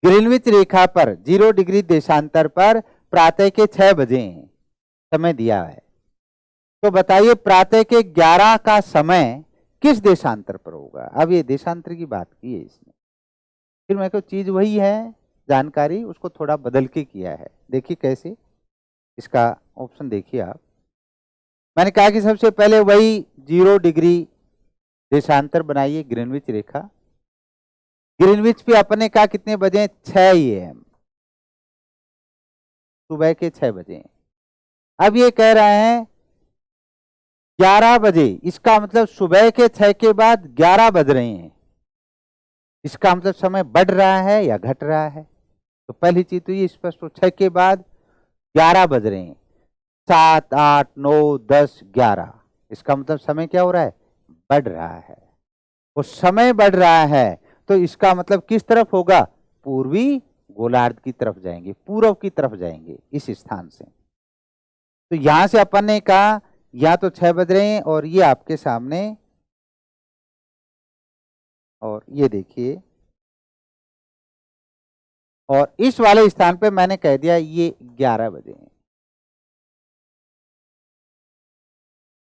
A: ग्रीनविच रेखा पर 0 डिग्री देशांतर पर प्रातः के 6 बजे हैं, समय दिया है। तो बताइए प्रातः के 11 का समय किस देशांतर पर होगा? अब ये देशांतर की बात की है इसने, फिर मेरे को चीज वही है, जानकारी उसको थोड़ा बदल के किया है। देखिए कैसे, इसका ऑप्शन देखिए आप। मैंने कहा कि सबसे पहले वही 0 डिग्री देशांतर बनाइए ग्रीनविच रेखा। ग्रीनविच पे अपने का कितने बजे? 6 AM, सुबह के 6 बजे। अब ये कह रहे हैं 11 बजे, इसका मतलब सुबह के 6 के बाद 11 बज रहे हैं, इसका मतलब समय बढ़ रहा है या घट रहा है? तो पहली चीज तो ये स्पष्ट हो, 6 के बाद 11 बज रहे हैं, 7, 8, 9, 10, 11, इसका मतलब समय क्या हो रहा है? बढ़ रहा है। वो समय बढ़ रहा है तो इसका मतलब किस तरफ होगा? पूर्वी गोलार्ध की तरफ जाएंगे, पूर्व की तरफ जाएंगे इस स्थान से। तो यहां से अपन ने कहा या तो 6 बज रहे हैं, और ये आपके सामने, और ये देखिए, और इस वाले स्थान पे मैंने कह दिया ये 11 बजे हैं,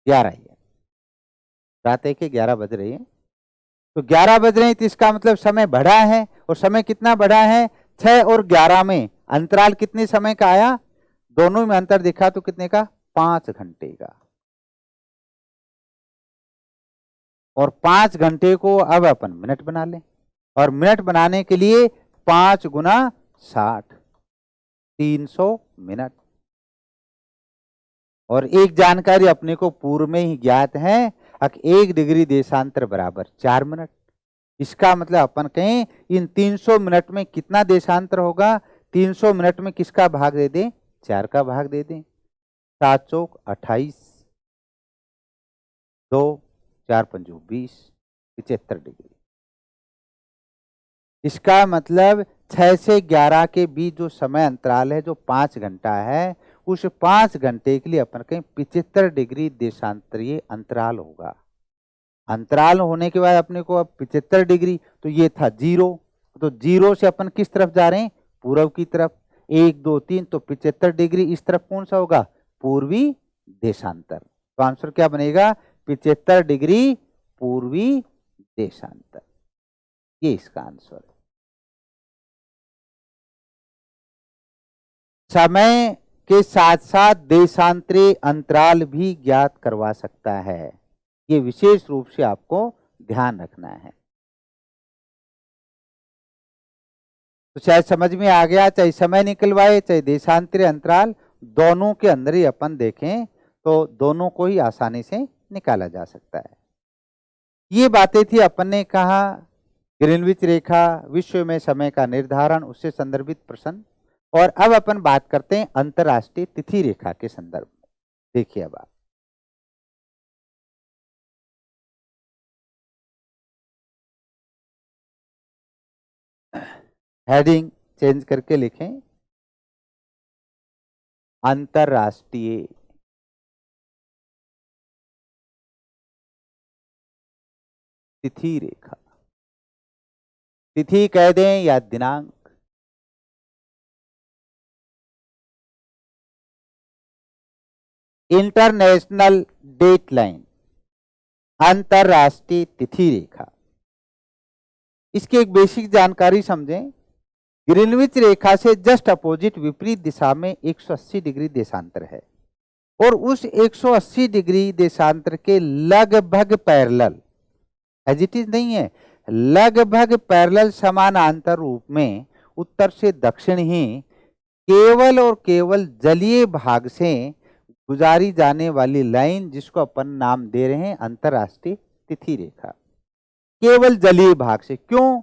A: 11 ही है, रात के 11 बज रहे हैं। तो 11 बज रहे हैं तो इसका मतलब समय बढ़ा है, और समय कितना बढ़ा है? 6 और 11 में अंतराल कितने समय का आया? दोनों में अंतर देखा तो कितने का? 5 घंटे का। और 5 घंटे को अब अपन मिनट बना लें, और मिनट बनाने के लिए 5 गुना 60, 300 मिनट। और एक जानकारी अपने को पूर्व में ही ज्ञात है, 1 डिग्री देशांतर बराबर 4 मिनट। इसका मतलब अपन कहें इन 300 मिनट में कितना देशांतर होगा? 300 मिनट में किसका भाग दे दें? 4 का भाग दे दें। 7 चौक 28, 2 4 पंजू 20, 75 डिग्री। इसका मतलब 6 से 11 के बीच जो समय अंतराल है, जो 5 घंटा है, उस 5 घंटे के लिए अपन कहें 75 डिग्री देशांतरीय अंतराल होगा। अंतराल होने के बाद अपने को अब 75 डिग्री, तो ये था 0, तो 0 से अपन किस तरफ जा रहे हैं? पूर्व की तरफ। 1 2 3, तो 75 डिग्री इस तरफ कौन सा होगा? पूर्वी देशांतर। तो आंसर क्या बनेगा? 75 डिग्री पूर्वी देशांतर, ये इसका आंसर है। समय के साथ साथ देशांतरीय अंतराल भी ज्ञात करवा सकता है, ये विशेष रूप से आपको ध्यान रखना है। तो चाहे समझ में आ गया, चाहे समय निकलवाए, चाहे देशांतरीय अंतराल, दोनों के अंदर ही अपन देखें तो दोनों को ही आसानी से निकाला जा सकता है। ये बातें थी, अपन ने कहा ग्रीनविच रेखा, विश्व में समय का निर्धारण, उससे संदर्भित प्रश्न। और अब अपन बात करते हैं अंतरराष्ट्रीय तिथि रेखा के संदर्भ में। देखिए अब आप हेडिंग चेंज करके लिखें अंतरराष्ट्रीय तिथि रेखा। तिथि कह दें या दिनांक, इंटरनेशनल डेट लाइन, अंतरराष्ट्रीय तिथि रेखा। इसकी एक बेसिक जानकारी समझें। ग्रीनविच रेखा से जस्ट अपोजिट विपरीत दिशा में 180 डिग्री देशांतर है और उस 180 डिग्री देशांतर के लगभग पैरेलल, एजिटिव नहीं है, लगभग पैरेलल समानांतर रूप में उत्तर से दक्षिण ही केवल और केवल जलीय भाग से गुजारी जाने वाली लाइन, जिसको अपन नाम दे रहे हैं अंतरराष्ट्रीय तिथि रेखा, केवल जलीय भाग से। क्यों?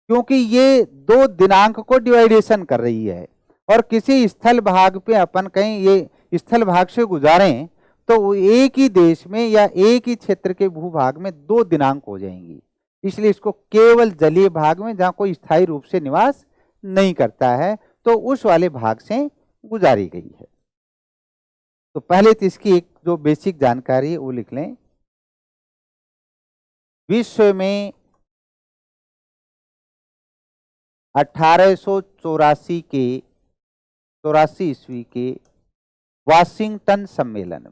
A: क्योंकि ये दो दिनांक को डिवाइडेशन कर रही है और किसी स्थल भाग पे अपन कहीं ये स्थल भाग से गुजारें तो एक ही देश में या एक ही क्षेत्र के भूभाग में दो दिनांक हो जाएंगी। इसलिए इसको केवल जलीय भाग में, जहां कोई स्थायी रूप से निवास नहीं करता है, तो उस वाले भाग से गुजारी गई है। तो पहले तो इसकी एक जो बेसिक जानकारी है वो लिख लें। विश्व में 1884 के 84 ईस्वी के वाशिंगटन सम्मेलन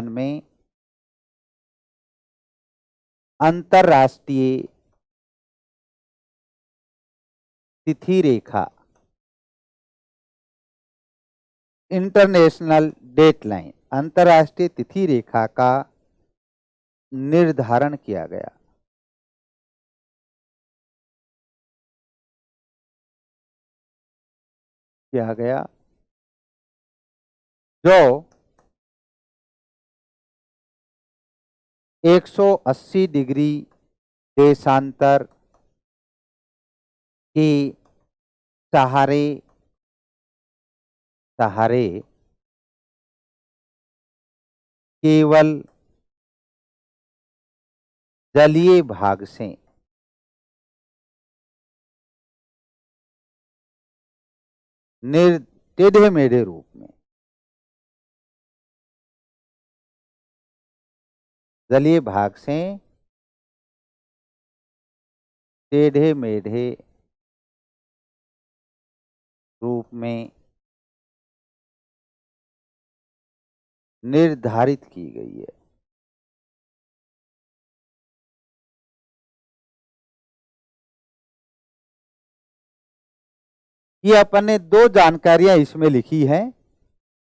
A: में अंतरराष्ट्रीय तिथि रेखा, इंटरनेशनल डेट लाइन, अंतरराष्ट्रीय तिथि रेखा का निर्धारण किया गया। जो 180 डिग्री देशांतर के सहारे केवल जलीय भाग से टेढ़े मेढ़े रूप में, जलीय भाग से टेढ़े मेढ़े रूप में निर्धारित की गई है। ये अपन ने दो जानकारियां इसमें लिखी है।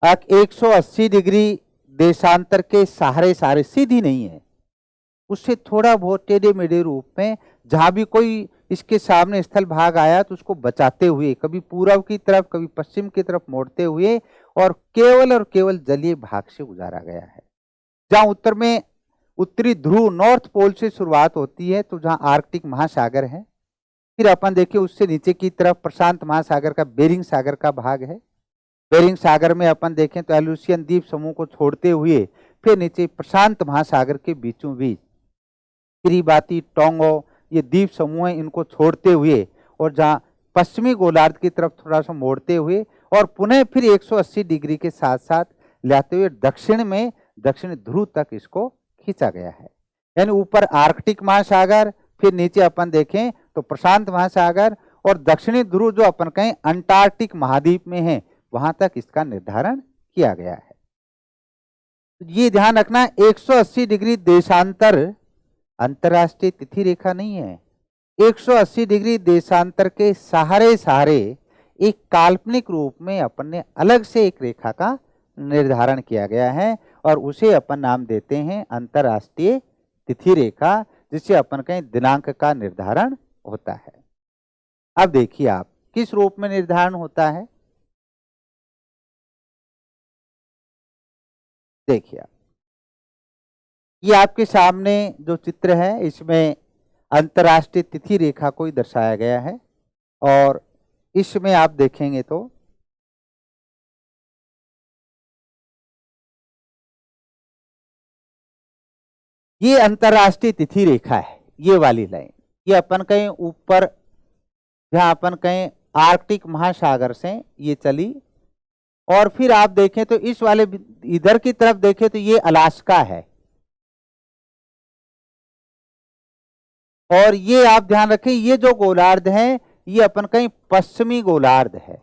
A: 180 डिग्री देशांतर के सहारे सीधी नहीं है, उससे थोड़ा बहुत टेढ़े मेढ़े रूप में, जहां भी कोई इसके सामने स्थल भाग आया तो उसको बचाते हुए, कभी पूर्व की तरफ कभी पश्चिम की तरफ मोड़ते हुए, और केवल जलीय भाग से गुजारा गया है। जहां उत्तर में उत्तरी ध्रुव नॉर्थ पोल से शुरुआत होती है, तो जहां आर्कटिक महासागर है, फिर अपन देखिए उससे नीचे की तरफ प्रशांत महासागर का बेरिंग सागर का भाग है। बेरिंग सागर में अपन देखें तो एलुसियन द्वीप समूह को छोड़ते हुए फिर नीचे प्रशांत महासागर के बीचों बीच किरिबाती, टोंगो, ये द्वीप समूह हैं, इनको छोड़ते हुए और जहां पश्चिमी गोलार्ध की तरफ थोड़ा सा मोड़ते हुए और पुनः फिर 180 डिग्री के साथ साथ लाते हुए दक्षिण में दक्षिण ध्रुव तक इसको खींचा गया है। यानी ऊपर आर्कटिक महासागर, फिर नीचे अपन देखें तो प्रशांत महासागर, और दक्षिणी ध्रुव जो अपन कहें अंटार्कटिक महाद्वीप में है, वहां तक इसका निर्धारण किया गया है। ये ध्यान रखना, 180 डिग्री देशांतर अंतरराष्ट्रीय तिथि रेखा नहीं है। 180 डिग्री देशांतर के सहारे एक काल्पनिक रूप में अपन ने अलग से एक रेखा का निर्धारण किया गया है और उसे अपन नाम देते हैं अंतरराष्ट्रीय तिथि रेखा, जिससे अपन कहें दिनांक का निर्धारण होता है। अब देखिए आप किस रूप में निर्धारण होता है। देखिए आप, ये आपके सामने जो चित्र है इसमें अंतर्राष्ट्रीय तिथि रेखा को ही दर्शाया गया है, और इसमें आप देखेंगे तो ये अंतर्राष्ट्रीय तिथि रेखा है, ये वाली लाइन, ये अपन कहीं ऊपर जहां अपन कहें आर्कटिक महासागर से ये चली, और फिर आप देखें तो इस वाले इधर की तरफ देखें तो ये अलास्का है, और ये आप ध्यान रखें ये जो गोलार्ध है ये अपन कहीं पश्चिमी गोलार्ध है,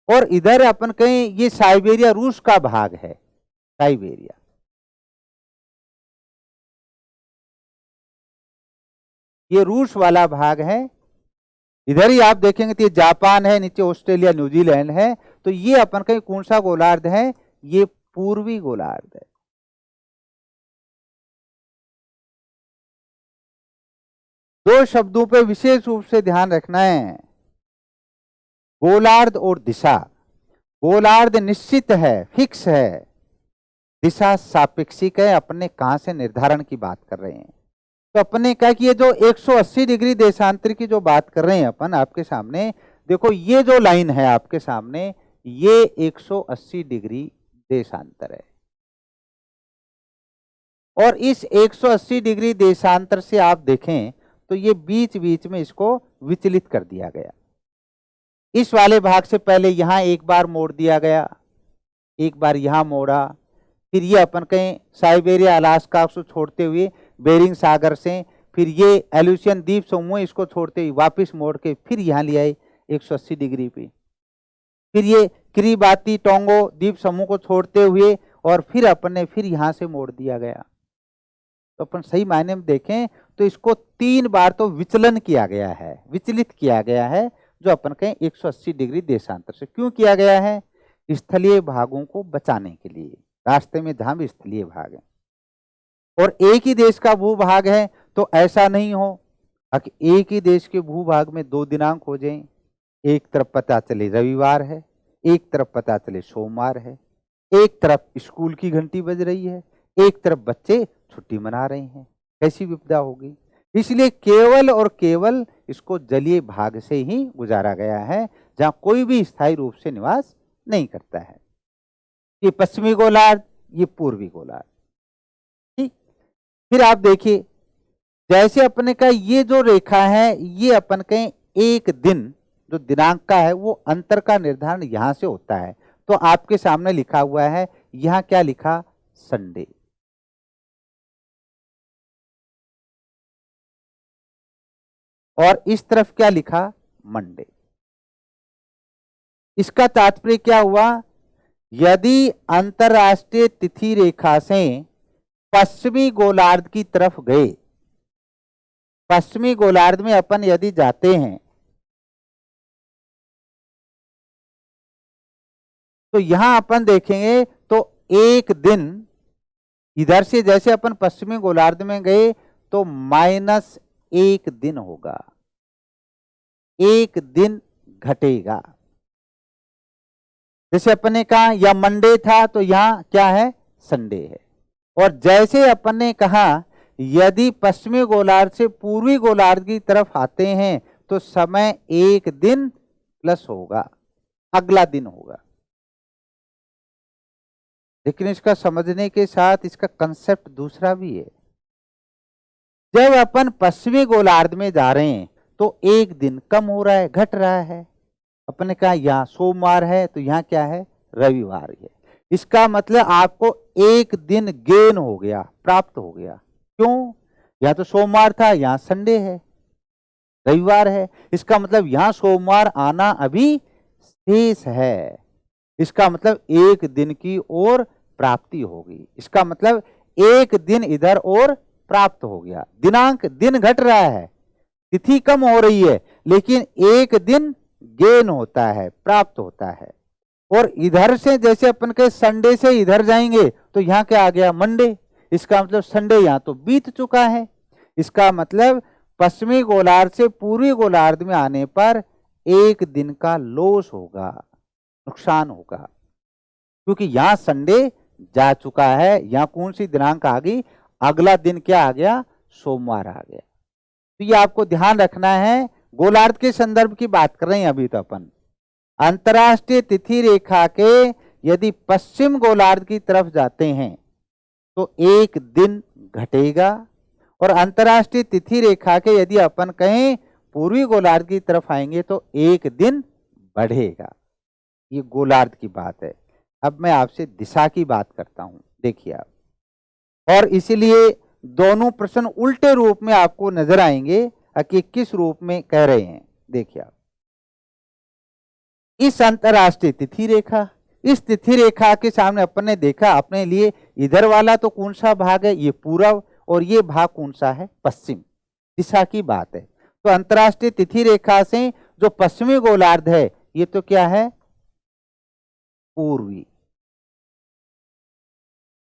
A: और इधर अपन कहें ये साइबेरिया रूस का भाग है, साइबेरिया। ये रूस वाला भाग है। इधर ही आप देखेंगे तो ये जापान है, नीचे ऑस्ट्रेलिया न्यूजीलैंड है। तो ये अपन कहीं कौन सा गोलार्ध है, ये पूर्वी गोलार्ध है। दो शब्दों पे विशेष रूप से ध्यान रखना है, गोलार्ध और दिशा। गोलार्ध निश्चित है, फिक्स है, दिशा सापेक्षिक है, अपने कहां से निर्धारण की बात कर रहे हैं। तो अपने कहा कि ये जो 180 डिग्री देशांतर की जो बात कर रहे हैं अपन आपके सामने, देखो ये जो लाइन है आपके सामने ये 180 डिग्री देशांतर है, और इस 180 डिग्री देशांतर से आप देखें तो ये बीच बीच में इसको विचलित कर दिया गया। इस वाले भाग से पहले यहां एक बार मोड़ दिया गया, एक बार यहां मोड़ा, फिर ये अपन कहें साइबेरिया अलास्का को छोड़ते हुए बेरिंग सागर से, फिर ये एल्यूशियन द्वीप समूह इसको छोड़ते हुए वापस मोड़ के फिर यहाँ ले आए 180 डिग्री पे, फिर ये किरिबाती टोंगो द्वीप समूह को छोड़ते हुए और फिर अपन ने फिर यहाँ से मोड़ दिया गया। तो अपन सही मायने में देखें तो इसको 3 बार तो विचलन किया गया है, विचलित किया गया है, जो अपन कहें 180 डिग्री देशांतर से। क्यों किया गया है? स्थलीय भागों को बचाने के लिए, रास्ते में जहां भी स्थलीय भाग है और एक ही देश का भूभाग है तो ऐसा नहीं हो कि एक ही देश के भूभाग में 2 दिनांक हो जाएं, एक तरफ पता चले रविवार है, एक तरफ पता चले सोमवार है, एक तरफ स्कूल की घंटी बज रही है, एक तरफ बच्चे छुट्टी मना रहे हैं, कैसी विपदा होगी। इसलिए केवल और केवल इसको जलीय भाग से ही गुजारा गया है, जहां कोई भी स्थायी रूप से निवास नहीं करता है। ये पश्चिमी गोलार्ध, ये पूर्वी गोलार्ध। ठीक, फिर आप देखिए जैसे अपने का ये जो रेखा है ये अपन कहें एक दिन जो दिनांक का है वो अंतर का निर्धारण यहां से होता है। तो आपके सामने लिखा हुआ है, यहां क्या लिखा? संडे। और इस तरफ क्या लिखा? मंडे। इसका तात्पर्य क्या हुआ? यदि अंतरराष्ट्रीय तिथि रेखा से पश्चिमी गोलार्ध की तरफ गए, पश्चिमी गोलार्ध में अपन यदि जाते हैं तो यहां अपन देखेंगे तो एक दिन इधर से जैसे अपन पश्चिमी गोलार्ध में गए तो -1 दिन होगा, एक दिन घटेगा। जैसे अपन ने कहा या मंडे था तो यहां क्या है? संडे है। और जैसे अपन ने कहा यदि पश्चिमी गोलार्ध से पूर्वी गोलार्ध की तरफ आते हैं तो समय एक दिन प्लस होगा, अगला दिन होगा। लेकिन इसका समझने के साथ इसका कंसेप्ट दूसरा भी है। जब अपन पश्चिमी गोलार्ध में जा रहे हैं तो एक दिन कम हो रहा है, घट रहा है। अपन ने कहा यहाँ सोमवार है तो यहाँ क्या है? रविवार है। इसका मतलब आपको एक दिन गेन हो गया, प्राप्त हो गया। क्यों? यहाँ तो सोमवार था, यहाँ संडे है, रविवार है। इसका मतलब यहाँ सोमवार आना अभी शेष है। इसका मतलब एक दिन की और प्राप्ति होगी। इसका मतलब एक दिन इधर और प्राप्त हो गया। दिनांक, दिन घट रहा है, तिथि कम हो रही है, लेकिन एक दिन गेन होता है, प्राप्त होता है। और इधर से जैसे अपन के संडे से इधर जाएंगे तो यहाँ क्या आ गया, मंडे। इसका मतलब संडे यहाँ तो बीत चुका है। इसका मतलब पश्चिमी गोलार्ध से पूर्वी गोलार्ध में आने पर एक दिन का लॉस होगा, नुकसान होगा, क्योंकि यहां संडे जा चुका है। यहां कौन सी दिनांक आ गई, अगला दिन क्या आ गया, सोमवार आ गया। तो ये आपको ध्यान रखना है। गोलार्ध के संदर्भ की बात कर रहे हैं अभी तो अपन। अंतरराष्ट्रीय तिथि रेखा के यदि पश्चिम गोलार्ध की तरफ जाते हैं तो एक दिन घटेगा, और अंतरराष्ट्रीय तिथि रेखा के यदि अपन कहें पूर्वी गोलार्ध की तरफ आएंगे तो एक दिन बढ़ेगा। ये गोलार्ध की बात है। अब मैं आपसे दिशा की बात करता हूं, देखिए आप, और इसीलिए दोनों प्रश्न उल्टे रूप में आपको नजर आएंगे कि किस रूप में कह रहे हैं। देखिए आप, इस अंतरराष्ट्रीय तिथि रेखा, इस तिथि रेखा के सामने अपन ने देखा अपने लिए इधर वाला तो कौन सा भाग है, ये पूर्व, और ये भाग कौन सा है, पश्चिम। दिशा की बात है। तो अंतरराष्ट्रीय तिथि रेखा से जो पश्चिमी गोलार्ध है ये तो क्या है, पूर्वी,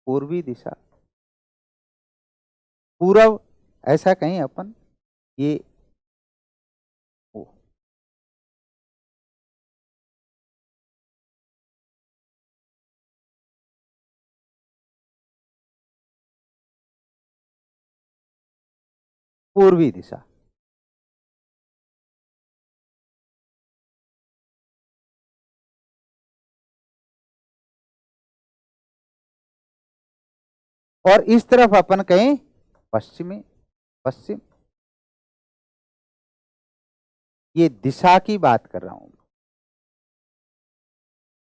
A: पूर्वी दिशा, पूर्व ऐसा कहें अपन, ये पूर्वी दिशा। और इस तरफ अपन कहें पश्चिमी, पश्चिम। ये दिशा की बात कर रहा हूं।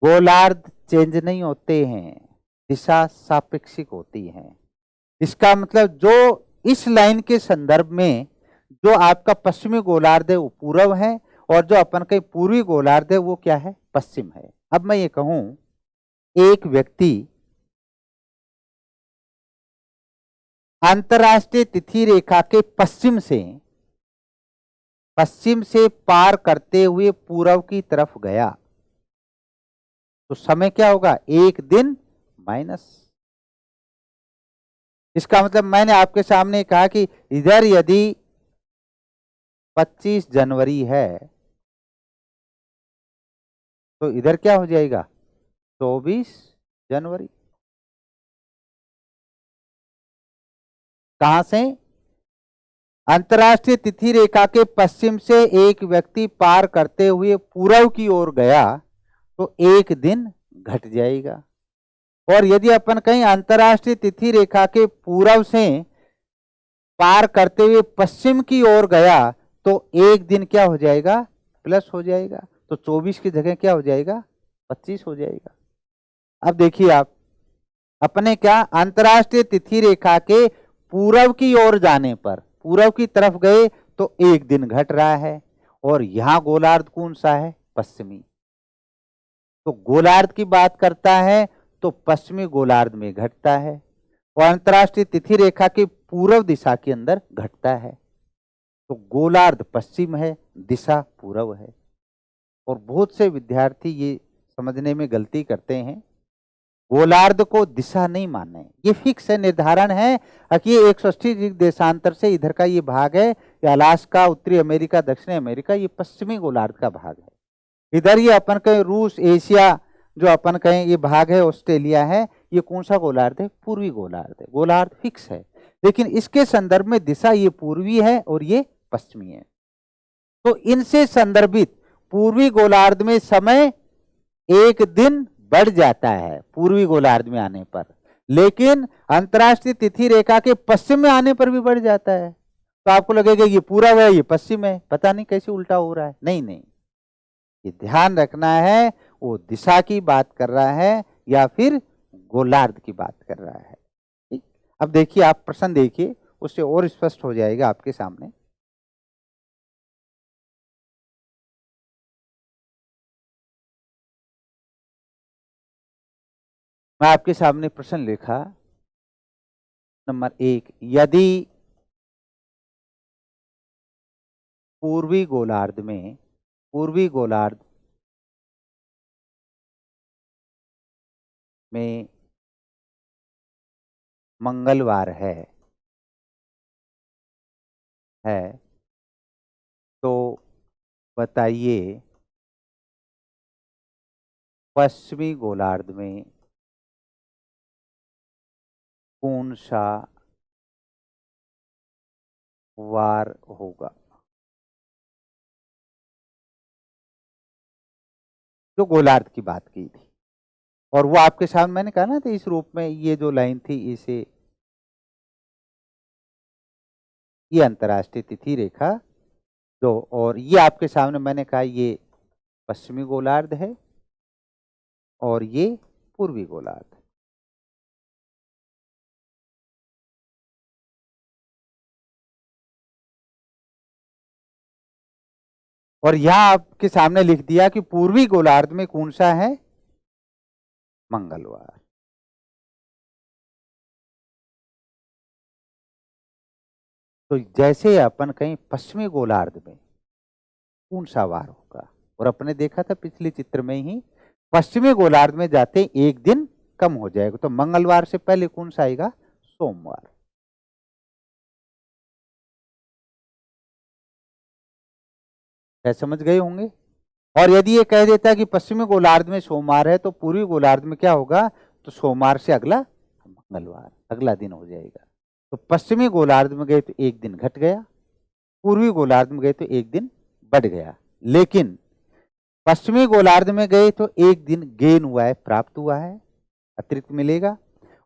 A: गोलार्ध चेंज नहीं होते हैं, दिशा सापेक्षिक होती है। इसका मतलब जो इस लाइन के संदर्भ में जो आपका पश्चिमी गोलार्ध है वो पूर्व है, और जो अपन के पूर्वी गोलार्ध है वो क्या है, पश्चिम है। अब मैं ये कहूं, एक व्यक्ति अंतरराष्ट्रीय तिथि रेखा के पश्चिम से पार करते हुए पूर्व की तरफ गया तो समय क्या होगा, एक दिन माइनस। इसका मतलब मैंने आपके सामने कहा कि इधर यदि 25 जनवरी है तो इधर क्या हो जाएगा, 24 जनवरी। कहां से, अंतरराष्ट्रीय तिथि रेखा के पश्चिम से एक व्यक्ति पार करते हुए पूर्व की ओर गया तो एक दिन घट जाएगा। और यदि अपन कहीं अंतरराष्ट्रीय तिथि रेखा के पूर्व से पार करते हुए पश्चिम की ओर गया तो एक दिन क्या हो जाएगा, प्लस हो जाएगा। तो 24 की जगह क्या हो जाएगा, 25 हो जाएगा। अब देखिए आप, अपने क्या अंतरराष्ट्रीय तिथि रेखा के पूर्व की ओर जाने पर, पूर्व की तरफ गए तो एक दिन घट रहा है, और यहां गोलार्ध कौन सा है, पश्चिमी। तो गोलार्ध की बात करता है तो पश्चिमी गोलार्ध में घटता है, और अंतरराष्ट्रीय तिथि रेखा के पूर्व दिशा के अंदर घटता है। तो गोलार्ध पश्चिम है, दिशा पूर्व है। और बहुत से विद्यार्थी ये समझने में गलती करते हैं, गोलार्ध को दिशा नहीं माने। ये फिक्स है, निर्धारण है कि ये 180 डिग्री देशांतर से इधर का ये भाग है, ये अलास्का, उत्तरी अमेरिका, दक्षिणी अमेरिका, ये पश्चिमी गोलार्ध का भाग है। इधर ये अपन कहें रूस, एशिया, जो अपन कहें ये भाग है, ऑस्ट्रेलिया है, ये कौन सा गोलार्ध है, पूर्वी गोलार्ध है। गोलार्ध फिक्स है, लेकिन इसके संदर्भ में दिशा ये पूर्वी है और ये पश्चिमी है। तो इनसे संदर्भित पूर्वी गोलार्ध में समय एक दिन बढ़ जाता है पूर्वी गोलार्ध में आने पर, लेकिन अंतरराष्ट्रीय तिथि रेखा के पश्चिम में आने पर भी बढ़ जाता है। तो आपको लगेगा ये पूर्व है, ये पश्चिम है, पता नहीं कैसे उल्टा हो रहा है। नहीं नहीं, ये ध्यान रखना है, वो दिशा की बात कर रहा है या फिर गोलार्ध की बात कर रहा है। ठीक, अब देखिए आप प्रश्न देखिए, उससे और स्पष्ट हो जाएगा आपके सामने। मैं आपके सामने प्रश्न लिखा, नंबर 1, यदि पूर्वी गोलार्ध में, पूर्वी गोलार्ध में मंगलवार है तो बताइए पश्चिमी गोलार्ध में कौन सा वार होगा। जो गोलार्ध की बात की थी, और वो आपके सामने मैंने कहा ना था इस रूप में, ये जो लाइन थी इसे, ये अंतर्राष्ट्रीय तिथि रेखा जो, और ये आपके सामने मैंने कहा ये पश्चिमी गोलार्ध है और ये पूर्वी गोलार्ध। और यहां आपके सामने लिख दिया कि पूर्वी गोलार्ध में कौन सा है, मंगलवार। तो जैसे अपन कहीं पश्चिमी गोलार्ध में कौन सा वार होगा, और अपने देखा था पिछले चित्र में ही पश्चिमी गोलार्ध में जाते एक दिन कम हो जाएगा, तो मंगलवार से पहले कौन सा आएगा, सोमवार। क्या समझ गए होंगे। और यदि ये कह देता है कि पश्चिमी गोलार्ध में सोमवार है तो पूर्वी गोलार्ध में क्या होगा, तो सोमवार से अगला मंगलवार, अगला दिन हो जाएगा। तो पश्चिमी गोलार्ध में गए तो एक दिन घट गया, पूर्वी गोलार्ध में गए तो एक दिन बढ़ गया। लेकिन पश्चिमी गोलार्ध में गए तो एक दिन गेन हुआ है, प्राप्त हुआ है, अतिरिक्त मिलेगा।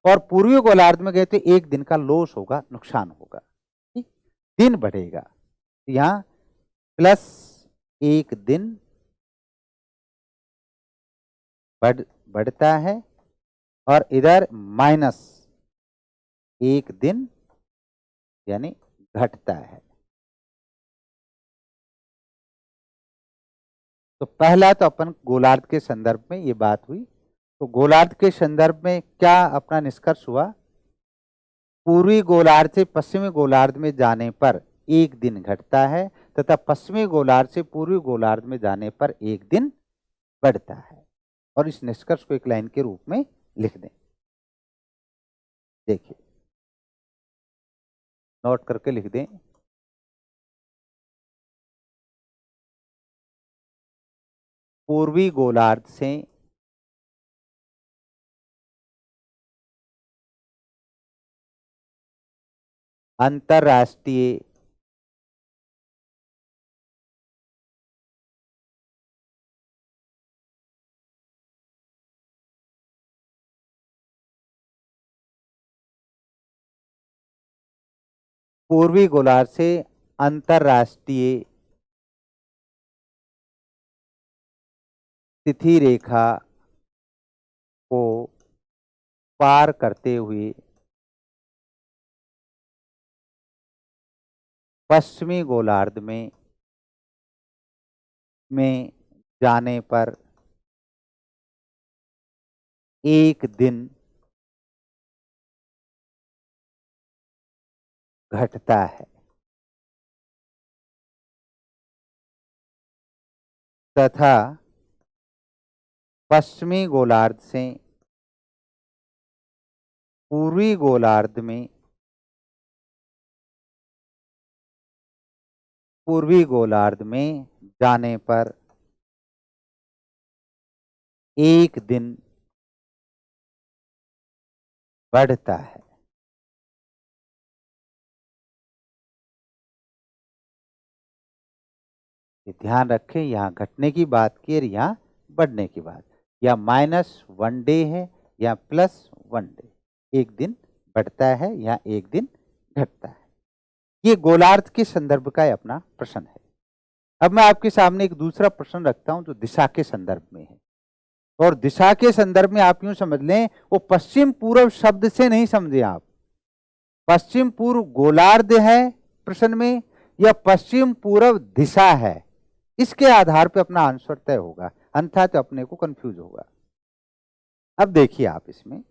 A: और पूर्वी गोलार्ध में गए तो एक दिन का लॉस होगा, नुकसान होगा, ठीक, दिन बढ़ेगा। तो यहाँ प्लस एक दिन बढ़ता है और इधर माइनस एक दिन यानी घटता है। तो पहला तो अपन गोलार्ध के संदर्भ में ये बात हुई। तो गोलार्ध के संदर्भ में क्या अपना निष्कर्ष हुआ, पूर्वी गोलार्ध से पश्चिमी गोलार्ध में जाने पर एक दिन घटता है तथा पश्चिमी गोलार्ध से पूर्वी गोलार्ध में जाने पर एक दिन बढ़ता है। और इस निष्कर्ष को एक लाइन के रूप में लिख दें। देखिए नोट करके लिख दें, पूर्वी गोलार्ध से अंतरराष्ट्रीय पूर्वी गोलार्ध से अंतरराष्ट्रीय तिथि रेखा को पार करते हुए पश्चिमी गोलार्ध में जाने पर एक दिन घटता है तथा पश्चिमी गोलार्ध से पूर्वी गोलार्ध में जाने पर एक दिन बढ़ता है। ये ध्यान रखें, यहाँ घटने की बात की और यहाँ बढ़ने की बात, या -1 डे है या +1 डे, एक दिन बढ़ता है या एक दिन घटता है। ये गोलार्ध के संदर्भ का अपना प्रश्न है। अब मैं आपके सामने एक दूसरा प्रश्न रखता हूं जो दिशा के संदर्भ में है। और दिशा के संदर्भ में आप यूं समझ लें, वो पश्चिम पूर्व शब्द से नहीं समझे आप, पश्चिम पूर्व गोलार्ध है प्रश्न में या पश्चिम पूर्व दिशा है, इसके आधार पर अपना आंसर तय होगा, अन्यथा तो अपने को कंफ्यूज होगा। अब देखिए आप इसमें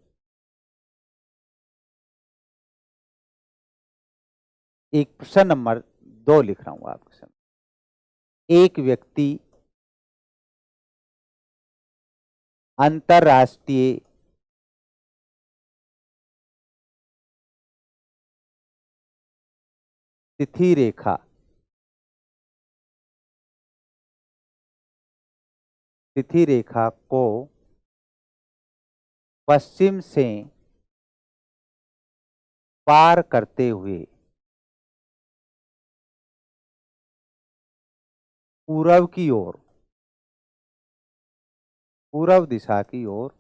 A: एक प्रश्न नंबर 2 लिख रहा हूं आपके सामने। एक व्यक्ति अंतरराष्ट्रीय तिथि रेखा, तिथि रेखा को पश्चिम से पार करते हुए पूर्व की ओर, पूर्व दिशा की ओर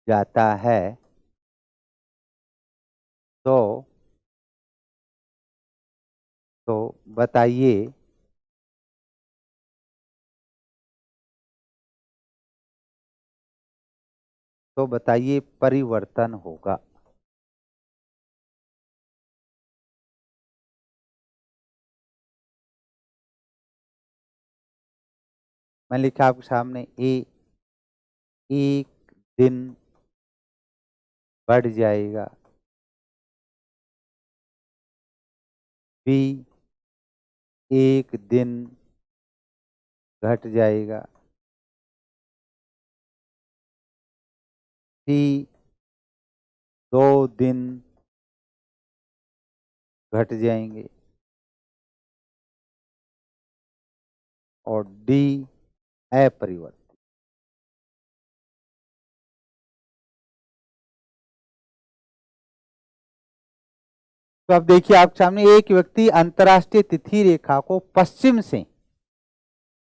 A: जाता है तो बताइए परिवर्तन होगा। मैं लिखा आपके सामने एक दिन बढ़ जाएगा, बी एक दिन घट जाएगा, सी 2 दिन घट जाएंगे और डी अपरिवर्तित। तो अब देखिए आपके सामने एक व्यक्ति अंतरराष्ट्रीय तिथि रेखा को पश्चिम से,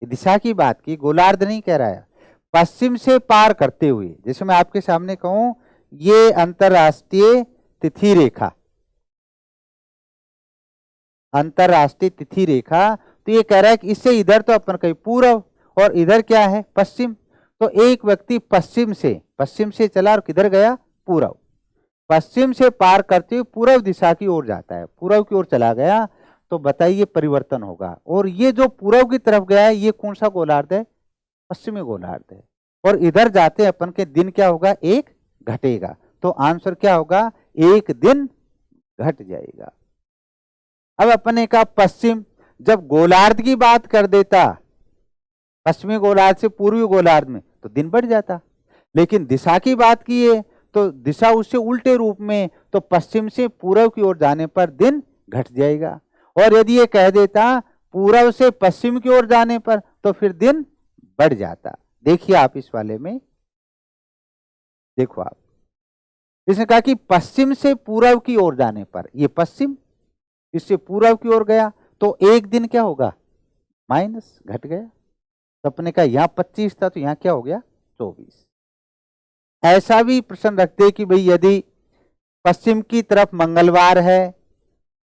A: दिशा की बात की, गोलार्ध नहीं कह रहा है, पश्चिम से पार करते हुए, जैसे मैं आपके सामने कहूं ये अंतरराष्ट्रीय तिथि रेखा, अंतरराष्ट्रीय तिथि रेखा, तो ये कह रहा है कि इससे इधर तो अपन कहीं पूर्व और इधर क्या है पश्चिम। तो एक व्यक्ति पश्चिम से चला और किधर गया, पूर्व, पश्चिम से पार करते हुए पूर्व दिशा की ओर जाता है, पूर्व की ओर चला गया, तो बताइए परिवर्तन होगा। और ये जो पूर्व की तरफ गया है ये कौन सा गोलार्ध है, पश्चिमी गोलार्ध है। और इधर जाते अपन के दिन क्या होगा, एक घटेगा, तो आंसर क्या होगा, एक दिन घट जाएगा। अब अपने का पश्चिम, जब गोलार्ध की बात कर देता, पश्चिमी गोलार्ध से पूर्वी गोलार्ध में, तो दिन बढ़ जाता, लेकिन दिशा की बात की है तो दिशा उससे उल्टे रूप में, तो पश्चिम से पूर्व की ओर जाने पर दिन घट जाएगा। और यदि ये कह देता पूर्व से पश्चिम की ओर जाने पर, तो फिर दिन बढ़ जाता। देखिए आप इस वाले में, देखो आप, इसने कहा कि पश्चिम से पूर्व की ओर जाने पर, ये पश्चिम इससे पूर्व की ओर गया, तो एक दिन क्या होगा, माइनस, घट गया। तो अपने का यहां 25 था तो यहां क्या हो गया, 24। ऐसा भी प्रश्न रखते कि भाई यदि पश्चिम की तरफ मंगलवार है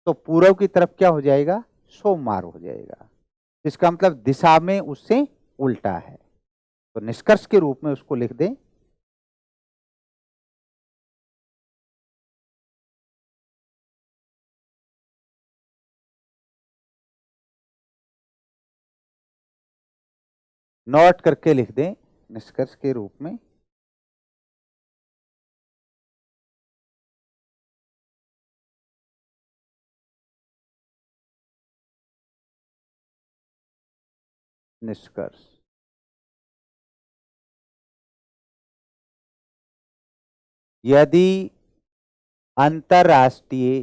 A: तो पूर्व की तरफ क्या हो जाएगा, सोमवार हो जाएगा। इसका मतलब दिशा में उससे उल्टा है, तो निष्कर्ष के रूप में उसको लिख दें। नोट करके लिख दें निष्कर्ष के रूप में। निष्कर्ष, यदि अंतरराष्ट्रीय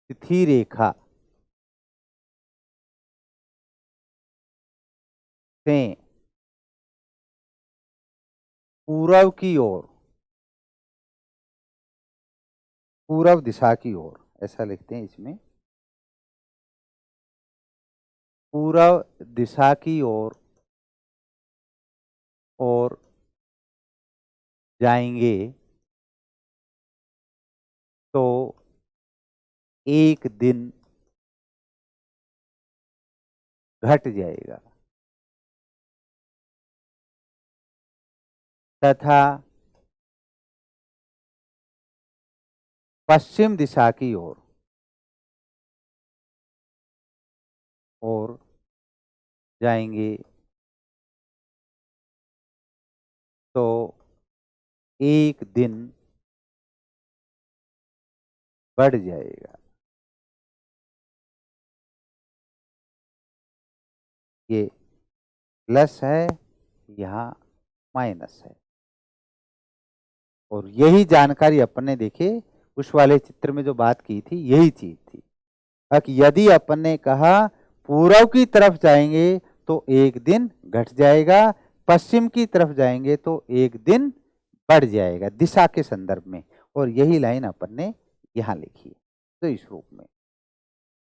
A: तिथि रेखा से पूर्व की ओर, पूर्व दिशा की ओर, ऐसा लिखते हैं इसमें, पूर्व दिशा की ओर और जाएंगे तो एक दिन घट जाएगा तथा पश्चिम दिशा की ओर जाएंगे तो एक दिन बढ़ जाएगा। ये प्लस है, यहाँ माइनस है। और यही जानकारी अपन ने देखे उस वाले चित्र में जो बात की थी, यही चीज थी कि यदि अपन ने कहा पूर्व की तरफ जाएंगे तो एक दिन घट जाएगा, पश्चिम की तरफ जाएंगे तो एक दिन बढ़ जाएगा दिशा के संदर्भ में। और यही लाइन अपन ने यहाँ लिखी है। तो इस रूप में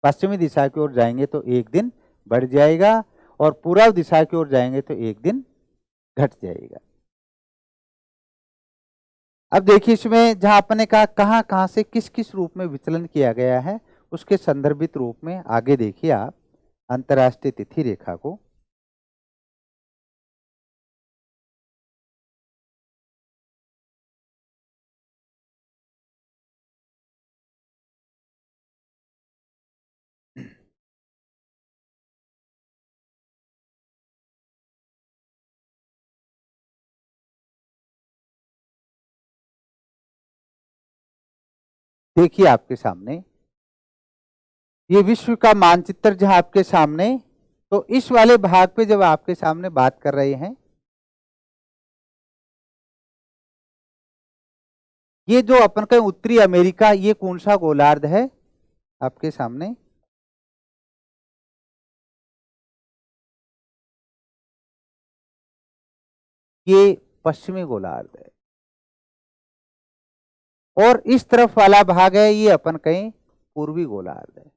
A: पश्चिमी दिशा की ओर जाएंगे तो एक दिन बढ़ जाएगा और पूर्व दिशा की ओर जाएंगे तो एक दिन घट जाएगा। अब देखिए इसमें जहां अपन ने कहा कहां कहां से किस किस रूप में विचलन किया गया है, उसके संदर्भित रूप में आगे देखिए आप अंतर्राष्ट्रीय तिथि रेखा को। देखिए आपके सामने ये विश्व का मानचित्र जहां आपके सामने, तो इस वाले भाग पे जब आपके सामने बात कर रहे हैं, ये जो अपन का उत्तरी अमेरिका, ये कौन सा गोलार्ध है आपके सामने? ये पश्चिमी गोलार्ध है। और इस तरफ वाला भाग है ये अपन कहें पूर्वी गोलार्ध है।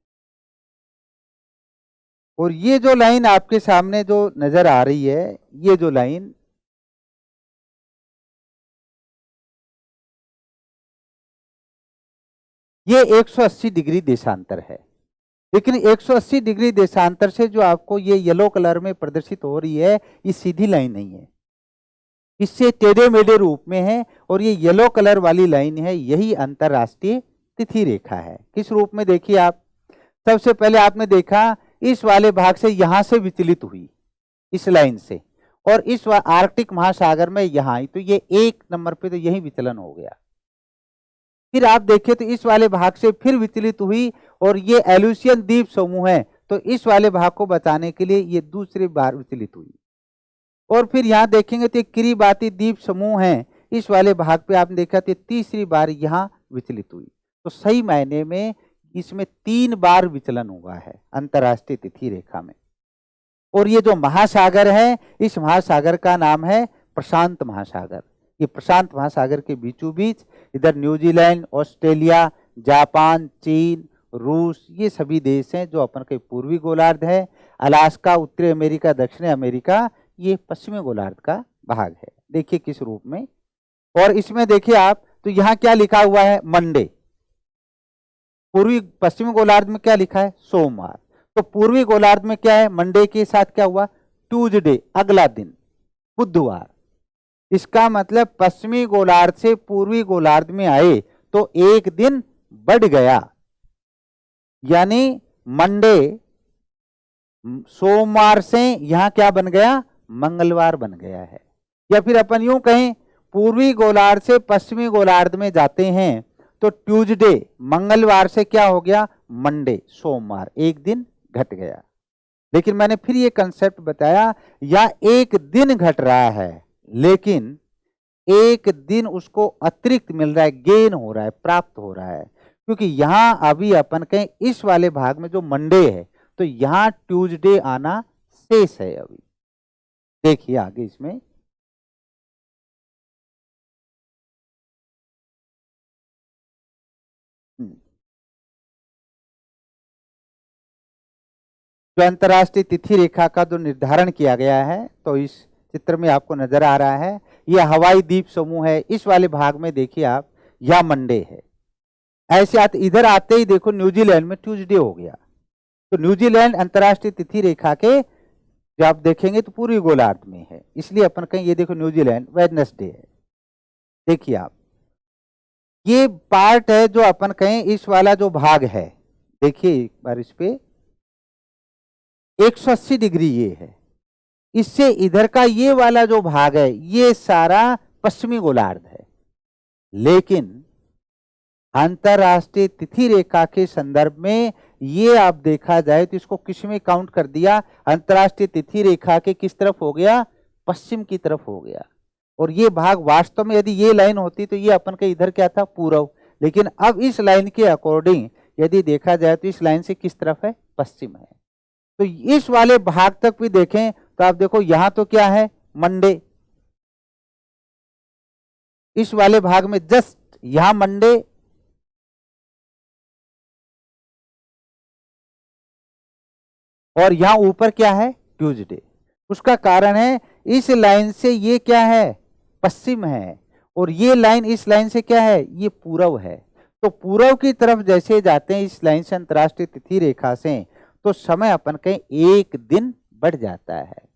A: और ये जो लाइन आपके सामने जो नजर आ रही है, ये जो लाइन, ये 180 डिग्री देशांतर है। लेकिन 180 डिग्री देशांतर से जो आपको ये येलो कलर में प्रदर्शित हो रही है, ये सीधी लाइन नहीं है, इससे टेढ़े मेढ़े रूप में है। और ये येलो कलर वाली लाइन है, यही अंतरराष्ट्रीय तिथि रेखा है। किस रूप में? देखिए आप, सबसे पहले आपने देखा इस वाले भाग से यहां से विचलित हुई इस लाइन से, और इस आर्कटिक महासागर में यहां आई, तो ये 1 नंबर पे तो यही विचलन हो गया। फिर आप देखिए तो इस वाले भाग से फिर विचलित हुई, और ये एल्यूसियन द्वीप समूह है, तो इस वाले भाग को बचाने के लिए ये दूसरी बार विचलित हुई। और फिर यहाँ देखेंगे तो किरिबाती द्वीप समूह है, इस वाले भाग पे आपने देखा तो तीसरी बार यहाँ विचलित हुई। तो सही मायने में इसमें 3 बार विचलन हुआ है अंतरराष्ट्रीय तिथि रेखा में। और ये जो महासागर है, इस महासागर का नाम है प्रशांत महासागर। ये प्रशांत महासागर के बीचों बीच इधर न्यूजीलैंड, ऑस्ट्रेलिया, जापान, चीन, रूस, ये सभी देश हैं जो अपन के पूर्वी गोलार्ध है। अलास्का, उत्तरी अमेरिका, दक्षिणी अमेरिका, ये पश्चिमी गोलार्ध का भाग है। देखिए किस रूप में। और इसमें देखिए आप, तो यहाँ क्या लिखा हुआ है? मंडे। पूर्वी पश्चिमी गोलार्ध में क्या लिखा है? सोमवार। तो पूर्वी गोलार्ध में क्या है? मंडे के साथ क्या हुआ? ट्यूसडे, अगला दिन, बुधवार। इसका मतलब पश्चिमी गोलार्ध से पूर्वी गोलार्ध में आए तो एक दिन बढ़ गया, यानी मंडे सोमवार से यहां क्या बन गया? मंगलवार बन गया है। या फिर अपन यूं कहें, पूर्वी गोलार्ध से पश्चिमी गोलार्ध में जाते हैं तो ट्यूसडे मंगलवार से क्या हो गया? मंडे सोमवार, एक दिन घट गया। लेकिन मैंने फिर ये कंसेप्ट बताया, या एक दिन घट रहा है लेकिन एक दिन उसको अतिरिक्त मिल रहा है, गेन हो रहा है, प्राप्त हो रहा है। क्योंकि यहां अभी अपन कहें इस वाले भाग में जो मंडे है, तो यहां ट्यूसडे आना शेष है अभी। देखिए आगे इसमें, जो अंतरराष्ट्रीय तिथि रेखा का जो निर्धारण किया गया है, तो इस चित्र में आपको नजर आ रहा है, यह हवाई द्वीप समूह है। इस वाले भाग में देखिए आप, यह मंडे है। ऐसे इधर आते ही देखो न्यूजीलैंड में ट्यूसडे हो गया। तो न्यूजीलैंड अंतरराष्ट्रीय तिथि रेखा के जब आप देखेंगे तो पूर्वी गोलार्ध में है, इसलिए अपन कहें ये देखो न्यूजीलैंड वेडनेसडे है। देखिए आप, ये पार्ट है जो अपन कहें इस वाला जो भाग है, देखिए एक बार इस पे 180 डिग्री ये है। इससे इधर का ये वाला जो भाग है, ये सारा पश्चिमी गोलार्ध है। लेकिन अंतरराष्ट्रीय तिथि रेखा के संदर्भ में ये आप देखा जाए तो इसको किस में काउंट कर दिया? अंतरराष्ट्रीय तिथि रेखा के किस तरफ हो गया? पश्चिम की तरफ हो गया। और ये भाग वास्तव में यदि ये लाइन होती तो ये अपन के इधर क्या था, पूर्व, लेकिन अब इस लाइन के अकॉर्डिंग यदि देखा जाए तो इस लाइन से किस तरफ है, पश्चिम है। तो इस वाले भाग तक भी देखें तो आप देखो यहां तो क्या है, मंडे, इस वाले भाग में जस्ट यहां मंडे और यहां ऊपर क्या है, ट्यूसडे। उसका कारण है इस लाइन से ये क्या है, पश्चिम है, और ये लाइन इस लाइन से क्या है, ये पूर्व है। तो पूर्व की तरफ जैसे जाते हैं इस लाइन से, अंतरराष्ट्रीय तिथि रेखा से, तो समय अपन कहें एक दिन बढ़ जाता है,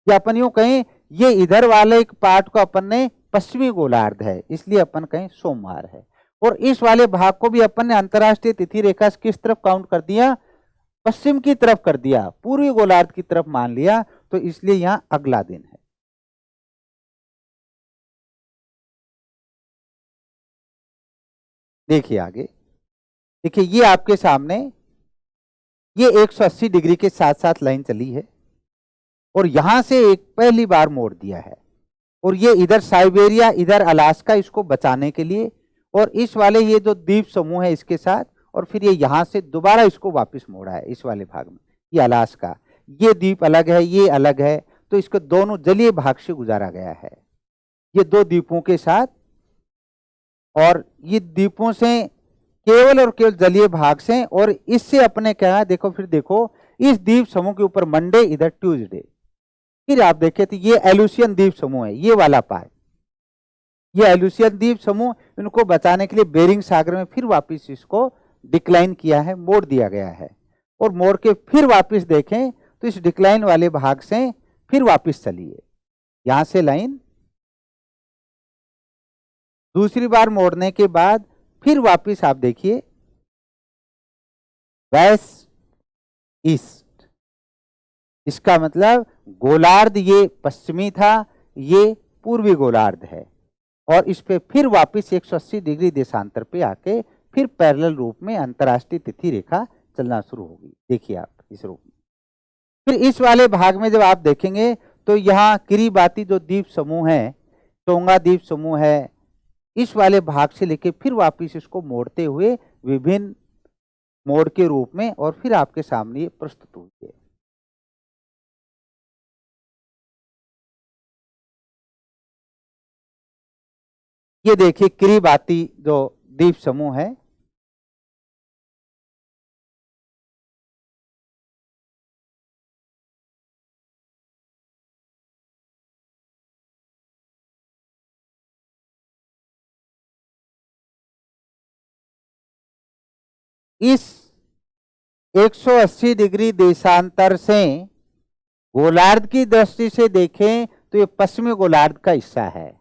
A: या अपन यूं कहें ये इधर वाले एक पार्ट को अपन ने पश्चिमी गोलार्ध है इसलिए अपन कहें सोमवार है, और इस वाले भाग को भी अपन ने अंतरराष्ट्रीय तिथि रेखा से किस तरफ काउंट कर दिया, पश्चिम की तरफ कर दिया, पूर्वी गोलार्ध की तरफ मान लिया, तो इसलिए यहां अगला दिन है। देखिए आगे, देखिए ये आपके सामने ये 180 डिग्री के साथ साथ लाइन चली है और यहां से एक पहली बार मोड़ दिया है, और ये इधर साइबेरिया इधर अलास्का इसको बचाने के लिए, और इस वाले ये जो द्वीप समूह है इसके साथ, और फिर ये यहां से दोबारा इसको वापस मोड़ा है इस वाले भाग में, ये अलास्का, ये द्वीप अलग है ये अलग है, तो इसको दोनों जलीय भाग से गुजारा गया है, ये दो द्वीपों के साथ, और ये द्वीपों से केवल और केवल जलीय भाग से, और इससे अपने क्या है, देखो फिर देखो इस द्वीप समूह के ऊपर मंडे इधर ट्यूसडे, फिर आप देखें तो ये एलुसियन द्वीप समूह है, ये वाला पार्ट, ये एलुसियन द्वीप समूह, इनको बचाने के लिए बेरिंग सागर में फिर वापस इसको डिक्लाइन किया है, मोड़ दिया गया है, और मोड़ के फिर वापस देखें तो इस डिक्लाइन वाले भाग से फिर वापस चलिए, यहां से लाइन दूसरी बार मोड़ने के बाद फिर वापस आप देखिए वेस्ट ईस्ट, इसका मतलब गोलार्ध ये पश्चिमी था, ये पूर्वी गोलार्ध है, और इस पे फिर वापस 180 डिग्री देशांतर पे आके फिर पैरेलल रूप में अंतरराष्ट्रीय तिथि रेखा चलना शुरू होगी। देखिए आप इस रूप में, फिर इस वाले भाग में जब आप देखेंगे तो यहाँ किरिबाती जो द्वीप समूह है, टोंगा द्वीप समूह है, इस वाले भाग से लेके फिर वापस इसको मोड़ते हुए विभिन्न मोड़ के रूप में और फिर आपके सामने ये प्रस्तुत हुई है। ये देखिए किरिबाती जो द्वीप समूह है, इस 180 डिग्री देशांतर से गोलार्ध की दृष्टि से देखें तो ये पश्चिमी गोलार्ध का हिस्सा है,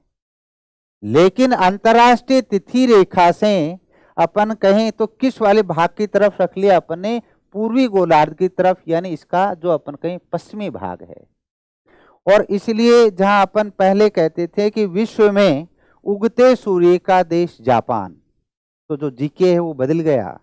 A: लेकिन अंतरराष्ट्रीय तिथि रेखा से अपन कहें तो किस वाले भाग की तरफ रख लिया अपन ने, पूर्वी गोलार्ध की तरफ, यानी इसका जो अपन कहें पश्चिमी भाग है। और इसलिए जहां अपन पहले कहते थे कि विश्व में उगते सूर्य का देश जापान, तो जो जीके है वो बदल गया,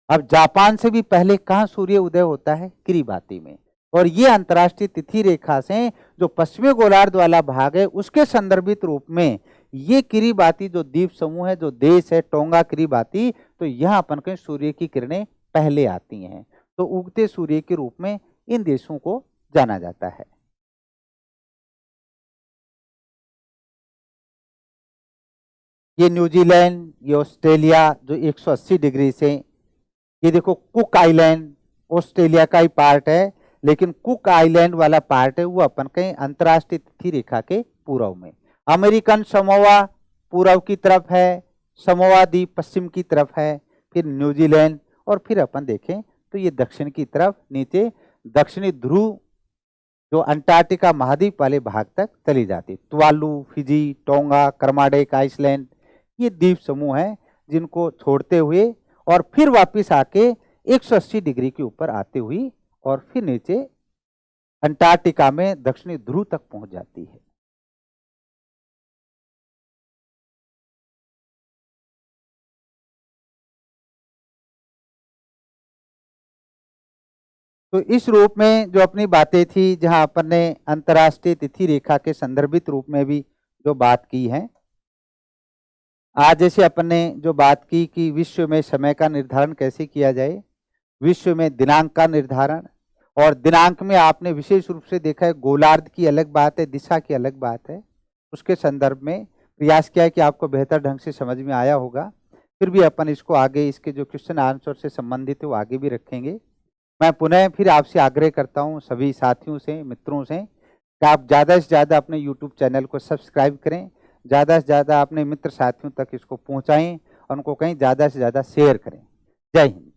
A: अब जापान से भी पहले कहां सूर्य उदय होता है, किरिबाती में, और ये अंतरराष्ट्रीय तिथि रेखा से जो पश्चिमी गोलार्ध वाला भाग है उसके संदर्भित रूप में ये किरिबाती जो द्वीप समूह है, जो देश है टोंगा किरिबाती, तो यहां अपन के सूर्य की किरणें पहले आती हैं, तो उगते सूर्य के रूप में इन देशों को जाना जाता है। ये न्यूजीलैंड, ये ऑस्ट्रेलिया जो 180 डिग्री से, ये देखो कुक आइलैंड ऑस्ट्रेलिया का ही पार्ट है, लेकिन कुक आइलैंड वाला पार्ट है वो अपन कहीं अंतरराष्ट्रीय तिथि रेखा के पूर्व में, अमेरिकन समोआ पूर्व की तरफ है, समोआ द्वीप पश्चिम की तरफ है, फिर न्यूजीलैंड, और फिर अपन देखें तो ये दक्षिण की तरफ नीचे दक्षिणी ध्रुव जो अंटार्कटिका महाद्वीप वाले भाग तक चली जाती, तुवालू, फिजी, टोंगा, कर्माडेक आइसलैंड, ये द्वीप समूह है जिनको छोड़ते हुए और फिर वापस आके 180 डिग्री के ऊपर आते हुई और फिर नीचे अंटार्कटिका में दक्षिणी ध्रुव तक पहुंच जाती है। तो इस रूप में जो अपनी बातें थी, जहां अपन ने अंतरराष्ट्रीय तिथि रेखा के संदर्भित रूप में भी जो बात की है। आज जैसे अपन ने जो बात की कि विश्व में समय का निर्धारण कैसे किया जाए, विश्व में दिनांक का निर्धारण, और दिनांक में आपने विशेष रूप से देखा है गोलार्ध की अलग बात है, दिशा की अलग बात है। उसके संदर्भ में प्रयास किया है कि आपको बेहतर ढंग से समझ में आया होगा। फिर भी अपन इसको आगे, इसके जो क्वेश्चन आंसर से संबंधित है वो आगे भी रखेंगे। मैं पुनः फिर आपसे आग्रह करता हूँ सभी साथियों से, मित्रों से, कि आप ज़्यादा से ज़्यादा अपने यूट्यूब चैनल को सब्सक्राइब करें, ज़्यादा से ज़्यादा अपने मित्र साथियों तक इसको पहुँचाएं और उनको कहीं ज़्यादा से ज़्यादा शेयर करें। जय हिंद।